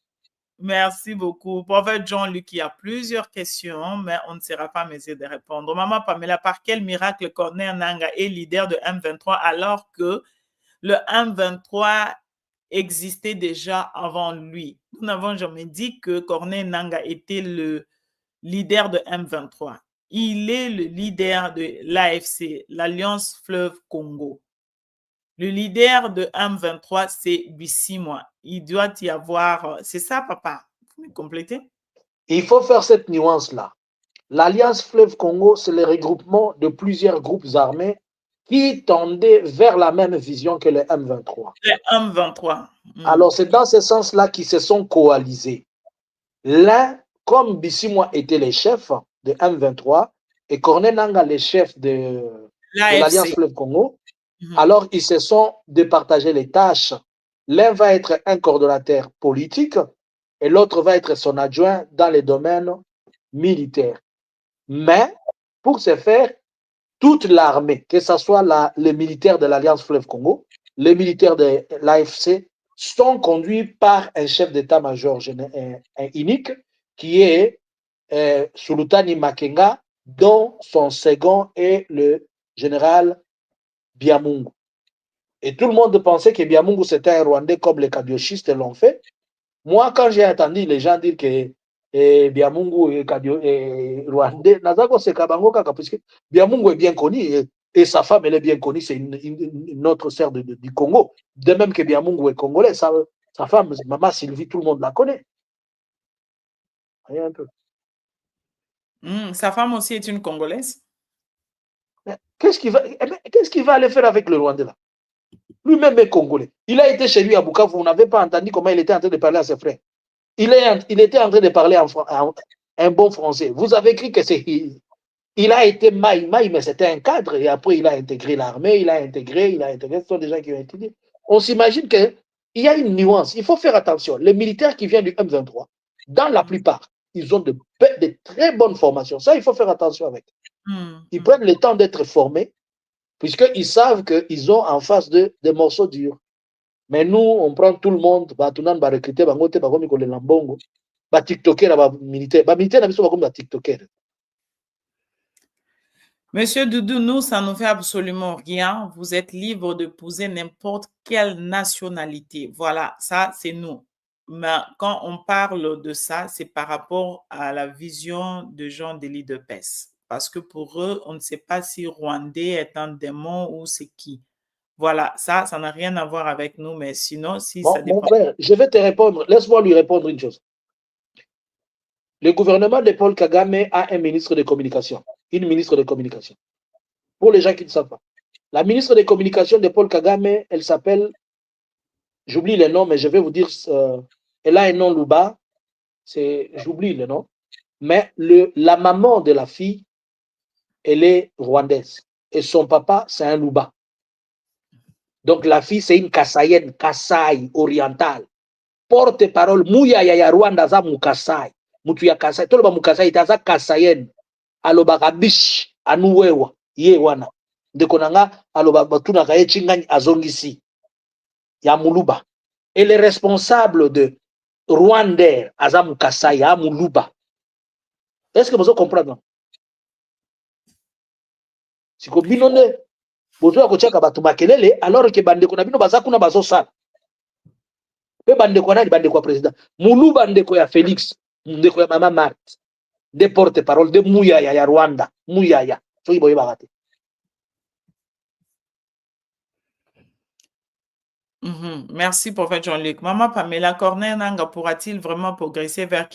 Merci beaucoup. Prophète Jean-Luc, il y a plusieurs questions, mais on ne sera pas mesure de répondre. Maman Pamela, par quel miracle Corneille Nangaa est leader de M23 alors que le M23 existait déjà avant lui? Nous n'avons jamais dit que Corneille Nangaa était le leader de M23. Il est le leader de l'AFC, l'Alliance Fleuve Congo. Le leader de M23, c'est Bissimois. Il doit y avoir... C'est ça, papa? Vous me complétez? Il faut faire cette nuance-là. L'Alliance Fleuve Congo, c'est le regroupement de plusieurs groupes armés qui tendaient vers la même vision que le M23. Le M23. Alors, c'est dans ce sens-là qu'ils se sont coalisés. L'un, comme Bissimois était le chef de M23 et Corneille Nangaa le chef de l'Alliance Fleuve Congo, alors ils se sont départagés les tâches. L'un va être un coordonnateur politique et l'autre va être son adjoint dans les domaines militaires. Mais pour ce faire, toute l'armée, que ce soit les militaires de l'Alliance Fleuve Congo, les militaires de l'AFC, sont conduits par un chef d'état-major unique qui est Sultani Makenga dont son second est le général Biamungu. Et tout le monde pensait que Biamungu c'était un Rwandais comme les Kabyochistes l'ont fait. Moi, quand j'ai entendu les gens dire que Biamungu est Rwandais, parce que Biamungu est bien connu et sa femme elle est bien connue, c'est une autre sœur du Congo. De même que Biamungu est congolais, sa femme, Maman Sylvie, tout le monde la connaît. Rien un peu. Sa femme aussi est une Congolaise. Qu'est-ce qu'il va aller faire avec le Rwandais là? Lui-même est congolais. Il a été chez lui à Bukavu. Vous n'avez pas entendu comment il était en train de parler à ses frères. Il était en train de parler un bon français. Vous avez écrit que c'est. Il a été maï, mais c'était un cadre. Et après, il a intégré l'armée, il a intégré. Ce sont des gens qui ont étudié. On s'imagine qu'il y a une nuance. Il faut faire attention. Les militaires qui viennent du M23, dans la plupart, ils ont de très bonnes formations. Ça, il faut faire attention avec. Ils prennent le temps d'être formés, puisqu'ils savent qu'ils ont en face d'eux des morceaux durs. Mais nous, on prend tout le monde, tout le monde va recruter, TikToker, militaire, TikToker. Monsieur Doudou, nous, ça ne fait absolument rien. Vous êtes libre d'épouser n'importe quelle nationalité. Voilà, ça, c'est nous. Mais quand on parle de ça, c'est par rapport à la vision de Jean Délis de Pes. Parce que pour eux, on ne sait pas si Rwandais est un démon ou c'est qui. Voilà, ça n'a rien à voir avec nous, mais sinon, si ça dépend. Mon frère, je vais te répondre. Laisse-moi lui répondre une chose. Le gouvernement de Paul Kagame a un ministre de communication, une ministre de communication. Pour les gens qui ne savent pas. La ministre de communication de Paul Kagame, elle s'appelle, j'oublie le nom, mais je vais vous dire, elle a un nom Luba, j'oublie le nom, mais la maman de la fille, elle est rwandaise. Et son papa, c'est un Luba. Donc la fille, c'est une Kassayenne, Kassai orientale. Porte-parole, Mouya ya Rwanda za Mukasai. Mutu ya Kasai, toloba Mukasai itaza Kassayenne. Alobaka bish, anuwewa, ye wana. Ndeko nanga, aloba batuna kaye chingani azongisi. Ya Muluba. Elle est responsable de Rwanda, aza Mukasai, ya Muluba. Est-ce que vous comprenez? Si ko binone, bozo akochaka batu makelele, alors que bandeko na bino baza kuna bazo sala. Pe bandeko nani bandeko président. Muluba ndeko ya Félix, ndeko ya Mama Marthe. De porte-parole de Mouyaya ya Rwanda. Mouyaya. Soki boye bagate. Merci, prophète Jean-Luc. Maman Pamela, Corneille Nanga pourra-t-il vraiment progresser vers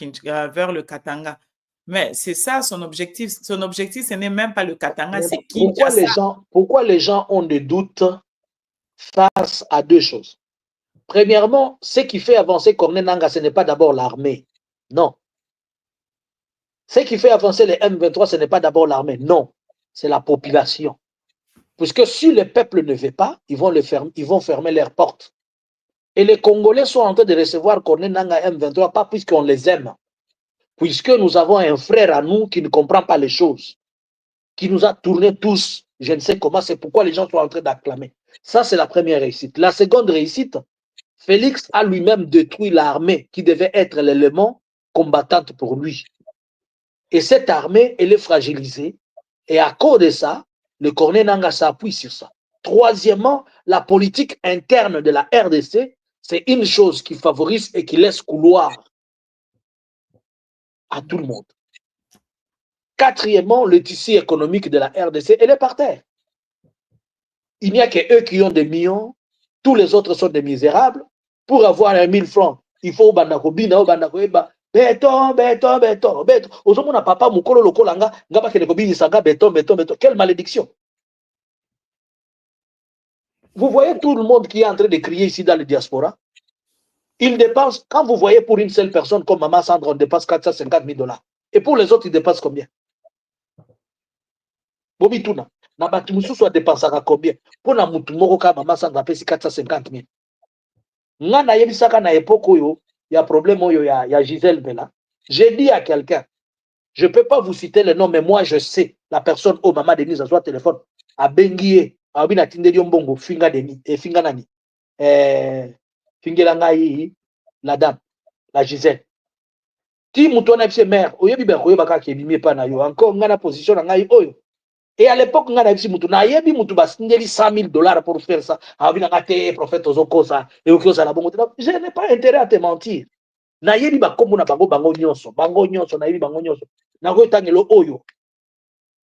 le Katanga? Mais c'est ça son objectif. Son objectif, ce n'est même pas le Katanga, c'est Kinshasa. Pourquoi les gens ont des doutes face à deux choses? Premièrement, ce qui fait avancer Corneille Nanga, ce n'est pas d'abord l'armée. Non. Ce qui fait avancer les M23, ce n'est pas d'abord l'armée. Non. C'est la population. Puisque si le peuple ne veut pas, ils vont fermer leurs portes. Et les Congolais sont en train de recevoir Corneille Nanga M23, pas puisqu'on les aime, puisque nous avons un frère à nous qui ne comprend pas les choses, qui nous a tournés tous, je ne sais comment, c'est pourquoi les gens sont en train d'acclamer. Ça, c'est la première réussite. La seconde réussite, Félix a lui-même détruit l'armée qui devait être l'élément combattante pour lui. Et cette armée, elle est fragilisée. Et à cause de ça, le Corneille Nanga s'appuie sur ça. Troisièmement, la politique interne de la RDC, c'est une chose qui favorise et qui laisse couloir à tout le monde. Quatrièmement, le tissu économique de la RDC, elle est par terre. Il n'y a que eux qui ont des millions, tous les autres sont des misérables. Pour avoir 1000 francs, il faut bandakobina, bandakoeba, béton. Ozomona papa mukolo lokolanga, ngaba kene kobini sanga béton. Quelle malédiction. Vous voyez tout le monde qui est en train de crier ici dans le diaspora. Ils dépensent, quand vous voyez pour une seule personne comme Maman Sandra, on dépense 450 000 $. Et pour les autres, ils dépensent combien? Bobi Tuna, na batu mususu a dépensé combien? Pour na mutu moko ka Maman Sandra pesi 450 000. Nga na yebisaka na époque oyo, il y a problème oyo ya Gisèle Bella. J'ai dit à quelqu'un, je ne peux pas vous citer le nom, mais moi je sais la personne au Maman Denise a son téléphone, a bengié, a bina tindeli mbongo, finga Denis, et finga nani. Fingela ngai, la dame, la Gisèle. ti mutu na bise mère oyebi ba koyeba ka kebimi pa na yo encore ngana position na ngai oyo. Et à l'époque ngana bise mutu na yebi mutu basindeli $100,000 pour faire ça. Abi na ngate prophète ozokosa et okosa la bongo. Je n'ai pas intérêt à te mentir. Na yebi ba kombo na bango nyonso na yebi bango nyonso. Na ko tangelo oyo.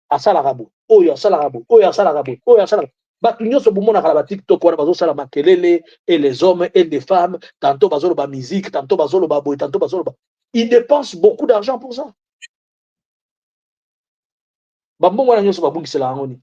Asala rabo. Oyo asala rabo. Oyo asala rabo. Oyo asala. Batu nyonso bomona kala ba TikTok wana bazosala makelele et les hommes et les femmes tantôt bazolo ba musique tantôt bazolo ba boy tantôt bazolo ba ils dépensent beaucoup d'argent pour ça. Bambongo wana nyonso babungisela yango ni.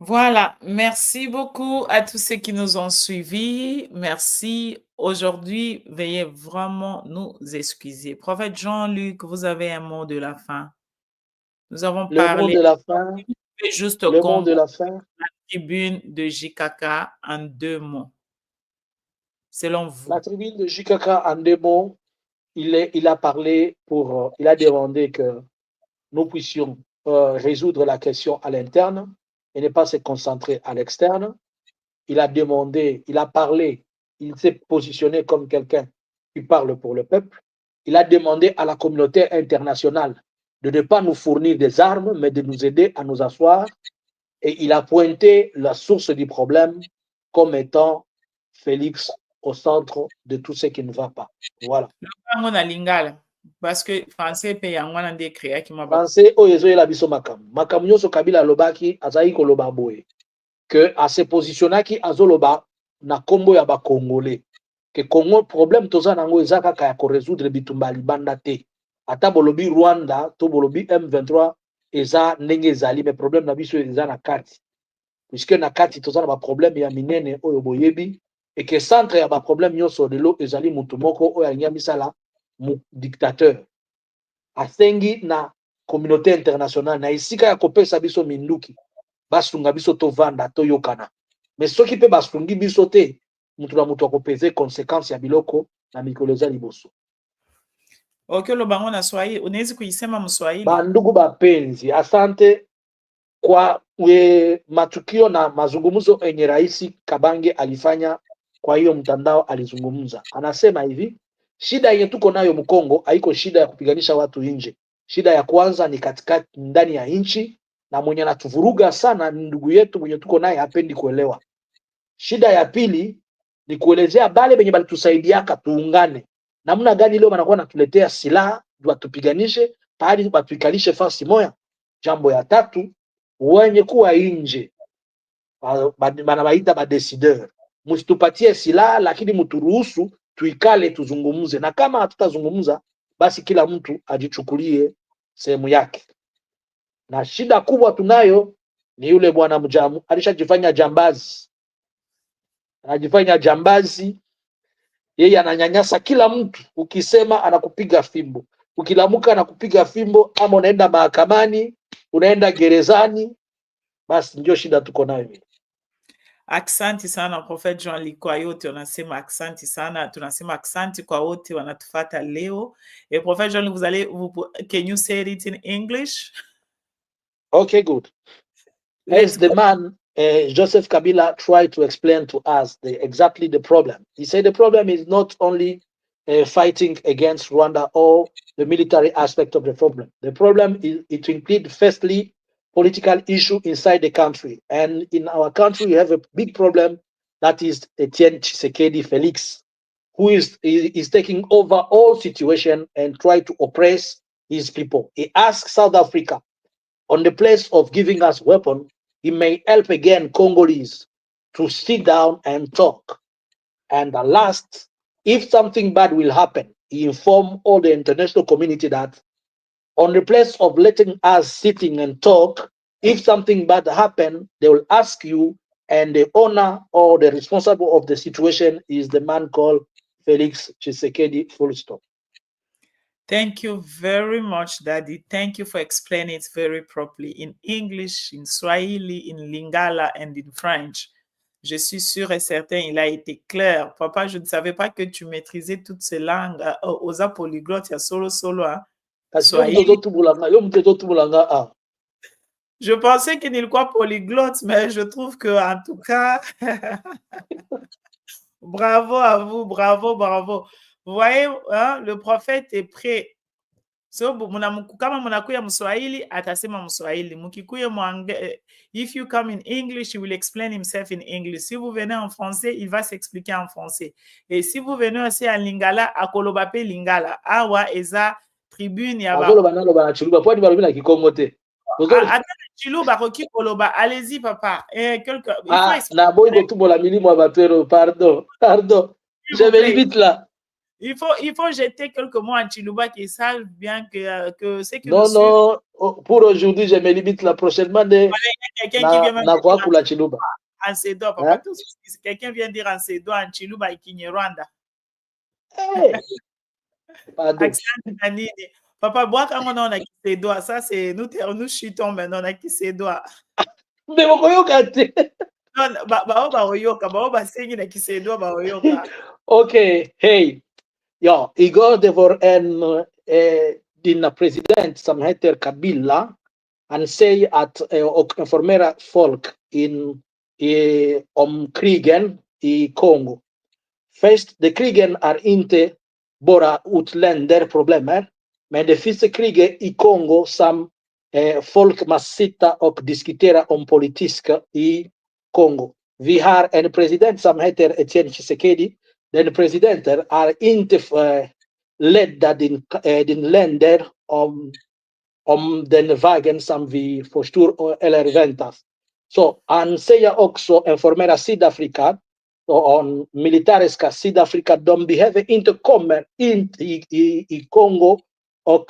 Voilà, merci beaucoup à tous ceux qui nous ont suivis. Merci. Aujourd'hui, veuillez vraiment nous excuser. Prophète Jean-Luc, vous avez un mot de la fin. Nous avons parlé. Le mot de la fin. Juste le mot de la fin. La tribune de JKK en 2 mots. Selon vous. La tribune de JKK en 2 mots, il a parlé il a demandé que nous puissions résoudre la question à l'interne et ne pas se concentrer à l'externe. Il a demandé, il a parlé, il s'est positionné comme quelqu'un qui parle pour le peuple. Il a demandé à la communauté internationale de ne pas nous fournir des armes, mais de nous aider à nous asseoir. Et il a pointé la source du problème comme étant Félix au centre de tout ce qui ne va pas. Voilà. Parce que français paye en wana de créer qui m'a français oyo ezoyela biso makambo nyonso Kabila alobaki azali koloba boye que ase positionnaki azoloba na kombo ya bakongolais que Congo problème toza nango eza kaka ya korésoudre bitumba ya libanda te ata bolobi Rwanda to bolobi M23 eza ndenge ezali mais problème na biso eza na kati puisque na kati toza na baproblème ya minene oyo boyebi et que centre ya baproblème nyonso lelo ezali mutu moko oyo alingi misala mu dictateur asengi na communauté internationale na esika ya kopesa biso minduki basunga biso tovanda toyokana mais soki mpe basungi biso te mutu na mutu akopese conséquence ya biloko na mikolo eza liboso. Okolobango na Swahili unaweza kuisema mswahili? Bandugu bapenzi, asante kwa matukio na mazungumzo yenye Rais Kabange alifanya kwa hiyo mtandao. Alizungumza, anasema hivi, shida yenye tuko nayo Mkongo haiko shida ya kupiganisha watu nje. Shida ya kwanza ni katika ndani ya nchi, na mwenye anatuvuruga sana ni ndugu yetu mwenye tuko naye hapendi kuelewa. Shida ya pili ni kuelezea bale benye balitusaidiaka tuungane. Namna gani leo wanakuwa natuletea silaha watupiganishe pahali batuikalishe fasi moya. Jambo ya tatu, wenye kuwa nje banabaita ba décideur, msitupatie silaha lakini mturuhusu tuikale tuzungumuze, na kama hatutazungumza basi kila mtu ajichukulie sehemu yake. Na shida kubwa tunayo ni yule bwana Mjamu alishajifanya jambazi, anajifanya jambazi, yeye ananyanyasa kila mtu. Ukisema anakupiga fimbo, ukilamuka anakupiga fimbo, ama unaenda mahakamani, unaenda gerezani. Basi ndio shida tuko nayo. Aksanti sana Prophet Jean-Luc kwa yote unasema, aksanti sana, tunasema aksanti kwa wote wanatufata leo. Et Prophet Jean-Luc, can you say it in English? Okay, good. As the man Joseph Kabila tried to explain to us exactly the problem. He said the problem is not only fighting against Rwanda or the military aspect of the problem. The problem is it includes firstly political issue inside the country, and in our country we have a big problem that is Etienne Tshisekedi Felix, who is taking over all situation and try to oppress his people. He asks South Africa, on the place of giving us weapon, he may help again Congolese to sit down and talk. And the last, if something bad will happen, he inform all the international community that on the place of letting us sitting and talk, if something bad happen, they will ask you, and the owner or the responsible of the situation is the man called Felix Tshisekedi, full stop. Thank you very much, Daddy. Thank you for explaining it very properly in English, in Swahili, in Lingala, and in French. Je suis sûr et certain, il a été clair. Papa, je ne savais pas que tu maîtrisais toutes ces langues. Aux polyglottes, il y a solo, hein. Swahili. Je pensais qu'il n'est pas polyglotte, mais je trouve que en tout cas, bravo à vous, bravo, bravo. Vous voyez, hein, le prophète est prêt. So, kama mnakuya Mswahili atasema Mswahili, mkikuya if you come in English, he will explain himself in English. Si vous venez en français, il va s'expliquer en français. Et si vous venez aussi en Lingala, akoloba pe Lingala. Awa eza tribune ya ba. Attends, Chiluba koki koloba. Allez-y papa. Pardon, pardon. Je me limite là. Il faut jeter quelques mots en Chiluba qui savent bien que c'est que non, non, pour aujourd'hui, je me limite là. Prochainement, quelqu'un qui vient na kwa kula Chiluba. En Sédois, papa, quelqu'un vient dire en Sédois, en Chiluba et Kinyarwanda. Pardon. Papa, bois quand on a qui Sédois, ça c'est nous chutons maintenant, on a qui Sédois. Mais mon koyoka te. Non, ba oyoka, ba sengi na ki Sédois ba oyoka. Okay, hey. Ja, igår det var din president som heter Kabila. Han säger att och informera folk om krigen i Kongo. Först, de krigen är inte bara utländerproblemer, men det finns krig i Kongo som folk måste sitta och diskutera om politik i Kongo. Vi har en president som heter Etienne Tshisekedi. Den presidenten är inte ledda din länder om den vägen som vi förstår eller väntas. Så han säger också informera Sydafrika om militäriska Sydafrika. De behöver inte komma in i Kongo och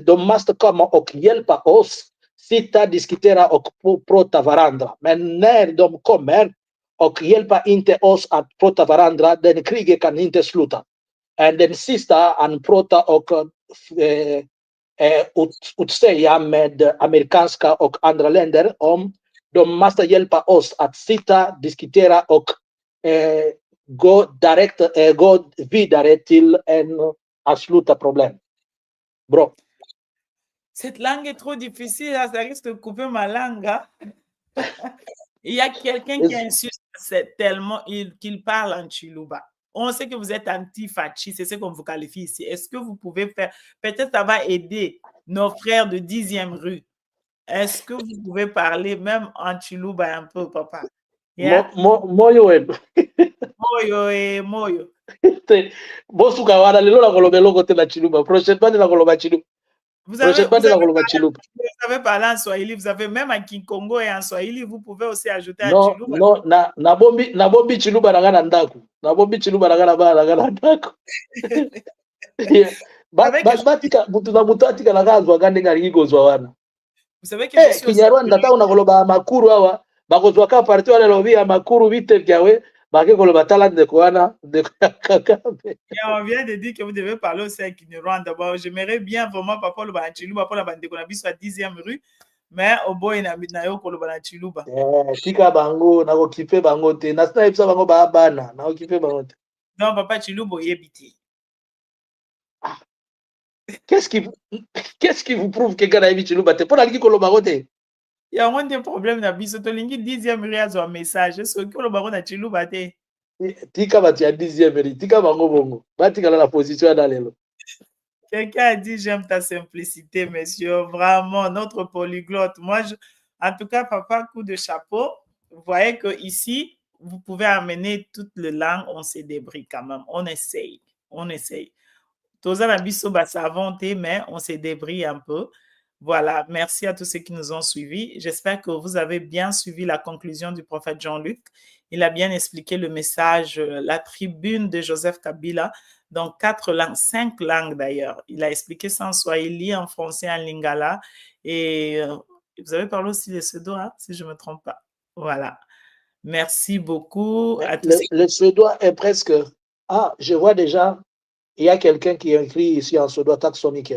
de måste komma och hjälpa oss, sitta, diskutera och prata varandra. Men när de kommer och hjälpa inte oss att prata varandra, den kriget kan inte sluta. Den sista, han pratar och utsäga med amerikanska och andra länder om de måste hjälpa oss att sitta, diskutera och gå vidare till att sluta problem. Bra. Cette langue est trop difficile, ça risque de couper ma langue. Il y a quelqu'un qui insiste tellement qu'il parle en Chiluba. On sait que vous êtes anti-Fachi, c'est ce qu'on vous qualifie ici. Est-ce que vous pouvez faire, peut-être ça va aider nos frères de 10e rue. Est-ce que vous pouvez parler même en Chiluba un peu, papa? Yeah? Moyo. Moyo. Bosu kawana lelo la koloba loko te na Chiluba. Prochainement de la koloba Chiluba. Vous avez parlé en Swahili, vous avez même en Kikongo et en Swahili, vous pouvez aussi ajouter en Chiluba. Non, na bombi Chiluba na ngana ndaku. Na bombi Chiluba na ngana ba na ngana ndaku. Batika mutu na mutatika na gazwa gande ngari gozwa wana. Vous savez que je suis Kinyarwanda ta una koloba makuru awa bakozwa ka parti wale lobi ya makuru vite vyawe bake koloba tala de koana de kakabe. On vient de dire que vous devez parler aussi à Kinyarwanda. Bon, j'aimerais bien vraiment papa le banchiluba pour la bande qu'on a vu sur la 10e rue, mais au boy na yo koloba na chiluba. Tika bango na okipe bango te na sna epsa bango ba bana na okipe bango te. Non papa chiluba yebiti. Qu'est-ce qui vous prouve que Gana Ebi Chiluba te pour la qui koloba gote? Il y a un problème na biso to lingi 10e rue azo message est-ce que koloba go na chiluba te? Tika bati ya 10e rue tika bango bongo batika la position na lelo. Quelqu'un a dit j'aime ta simplicité monsieur, vraiment notre polyglotte. Moi en tout cas papa, coup de chapeau. Vous voyez que ici vous pouvez amener toutes les langues, on se débrouille quand même, on essaye. Mais on se débrouille un peu. Voilà, merci à tous ceux qui nous ont suivis. J'espère que vous avez bien suivi la conclusion du prophète Jean-Luc. Il a bien expliqué le message, la tribune de Joseph Kabila, dans 4 langues, 5 langues d'ailleurs. Il a expliqué ça en swahili, en français, en lingala. Et vous avez parlé aussi de suédois, hein, si je ne me trompe pas. Voilà. Merci beaucoup. Le suédois est presque... Ah, je vois déjà... Il y a quelqu'un qui écrit ici en suédois taxonique.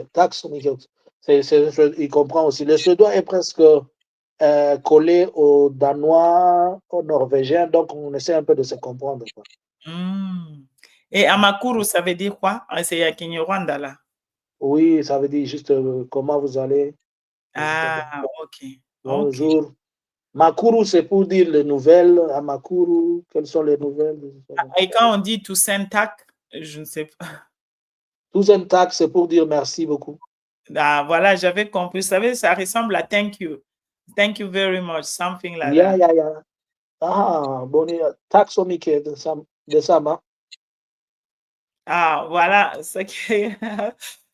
Il comprend aussi. Le suédois est presque collé au danois, au norvégien, donc on essaie un peu de se comprendre. Et Amakuru, ça veut dire quoi? C'est à Kinyarwanda là? Oui, ça veut dire juste comment vous allez. Ah, ok. Bonjour. Makuru, c'est pour dire les nouvelles. À Makuru, quelles sont les nouvelles? Et quand on dit Toussaint-Tak, je ne sais pas. Toussaint-Tak, c'est pour dire merci beaucoup. Ah, voilà, j'avais compris. Vous savez, ça ressemble à thank you. Thank you very much, something like Yeah, that. yeah. Ah, bon, tax au Mickey de Sama. Ah, voilà.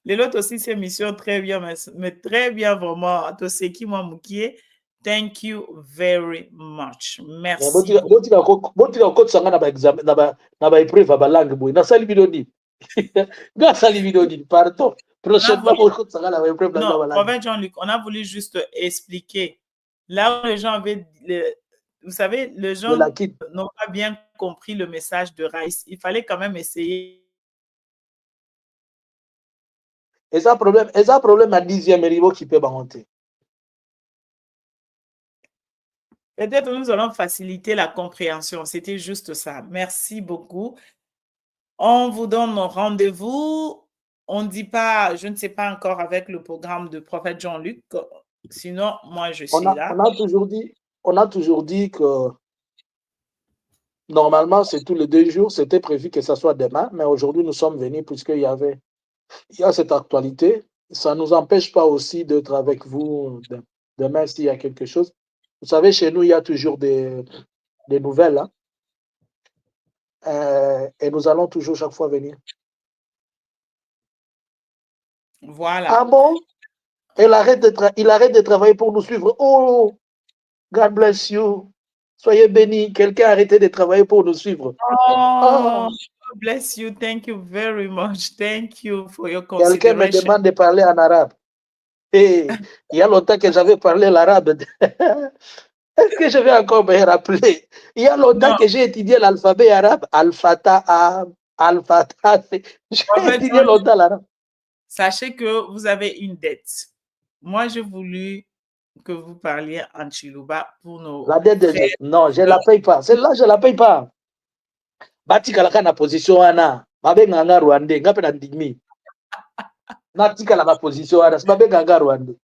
Les autres aussi, c'est mission très bien, mais très bien vraiment. Tout ce qui m'a moukié. Thank you very much. Merci beaucoup. Botika okotisa nga na examen na épreuve ya balangue boye nasali bino nini nga asali bino nini pardon prochainement okotisa nga na épreuve na Non, balangue. Prophète Jean-Luc, on a voulu juste expliquer. Là où les gens avaient... vous savez, les gens n'ont pas bien compris le message de Raïs. Il fallait quand même essayer. Et ça problème à 10e niveau qui peut monter. Peut-être nous allons faciliter la compréhension. C'était juste ça. Merci beaucoup. On vous donne rendez-vous. On ne dit pas, je ne sais pas encore avec le programme de Prophète Jean-Luc. Sinon, moi, je suis là. On a toujours dit que normalement, c'est tous les 2 jours. C'était prévu que ça soit demain, mais aujourd'hui, nous sommes venus puisqu'il y a cette actualité. Ça ne nous empêche pas aussi d'être avec vous demain s'il y a quelque chose. Vous savez, chez nous, il y a toujours des nouvelles. Hein? Et nous allons toujours chaque fois venir. Voilà. Ah bon? Il arrête de travailler pour nous suivre. Oh, God bless you. Soyez bénis. Quelqu'un a arrêté de travailler pour nous suivre. Oh, God bless you. Thank you very much. Thank you for your consideration. Quelqu'un me demande de parler en arabe. Et il y a longtemps que j'avais parlé l'arabe. Est-ce que je vais encore me rappeler? Il y a longtemps que j'ai étudié l'alphabet arabe. Al-Fatah, Al-Fatah. J'ai étudié longtemps l'arabe. Sachez que vous avez une dette. Moi, j'ai voulu que vous parliez en Chiluba pour nos... La dette de... Non, je ne la paye pas. Celle-là, je ne la paye pas. Batikala na position wana. Babenga nga Rwandais. Nga pe na ndimi. Natikala na position wana. Babenga nga Rwandais.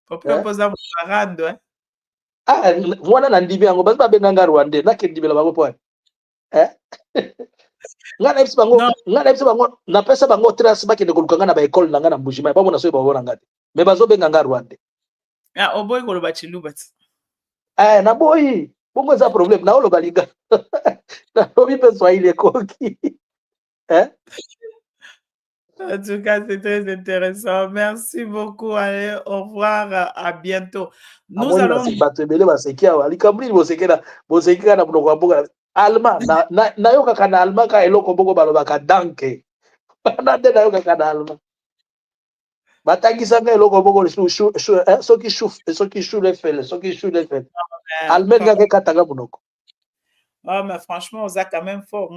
Poza parando, hein? Ah, mwana na ndimi yango. Basi babenga nga Rwandais. Nakendimela bango po. Nga na ebisi bango napesa bango trace bakende koluka nga na ba école na nga na Mbushima bamona soki babona nga te me bazobenga nga Rwandais. Ah, oboyi koloba Chiluba ti. Naboyi bongo eza problème na oloba linga nalobi mpe Swahili ekoki. En tout cas, c'est très intéressant. Merci beaucoup. Allez, au revoir. À bientôt. Nous allons... bato ebele baseki awa likambo nini boseki kaka na monoko ya mboka allemand nayokaka na allemand ka eloko moko balobaka danke wana nde nayokaka na allemand batangisanga eloko moko soki shulefele allemand kaka ekatanga monoko. Oh, mais franchement, on a quand même fort.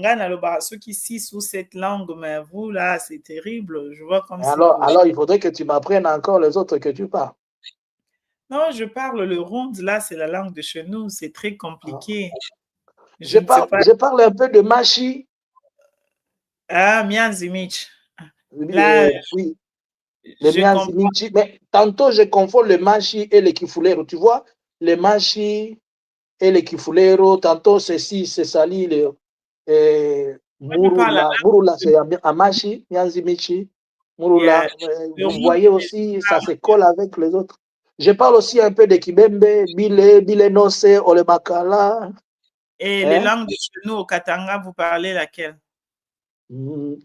Ceux qui 6 ou 7 langues, mais vous, là, c'est terrible. Je vois comme alors, il faudrait que tu m'apprennes encore les autres que tu parles. Non, je parle le ronde, là, c'est la langue de chez nous. C'est très compliqué. Je parle un peu de Machi. Ah, Mianzimich. Là, oui, le Mianzimichi. Mais tantôt, je confonds le Machi et le Kifulero. Tu vois, le Machi et le Kifulero, tantôt, c'est Sali, Murula, c'est Amashi, Mianzimichi. Murula, vous voyez aussi, ça se colle avec les autres. Je parle aussi un peu de Kibembe, Bile Nose, Olemakala. Et les langues de chez nous, au Katanga, vous parlez laquelle? Je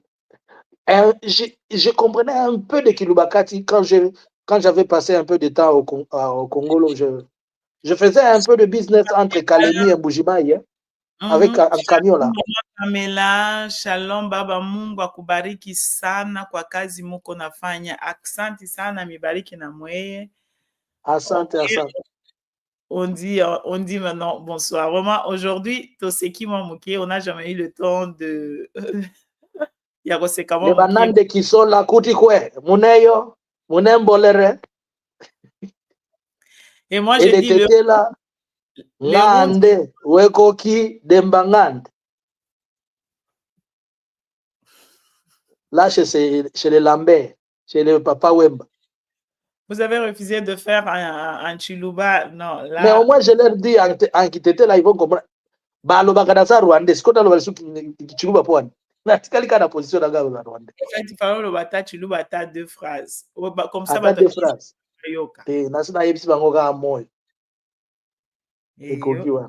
comprenais un peu de Kilubakati quand j'avais passé un peu de temps au Congo. Je faisais un peu de business entre Kalemi et Mbujimayi, avec un camion là. Kamela, shalom baba, Mungu akubariki sana kwa kazi muko nafanya. Asante sana, mibariki na mweye. Asante. On dit maintenant bonsoir. Vraiment, aujourd'hui, Toseki Mamouké, on n'a jamais eu le temps de... Les bananes qui sont là, Koutikwe, Muneyo, Munembolere. Et moi, je dis... là, Ngande, Wekoki, Dembangande. Là, chez les Lambert, chez le papa Wemba. Vous avez refusé de faire un Chiluba. Non, là. Mais au moins, je leur dis, en Kitete, là, ils vont comprendre. Balo Bakadasa Rwandais, c'est quoi dans le Chiluba Pouane? C'est quelle position dans le Rwandais? En fait, il fallait le bata Chiluba, t'as 2 phrases. Comme ça, t'as 2 phrases. Yoka. Et Nasuna Yepsi Bangoga Moy. Et Kogiwa.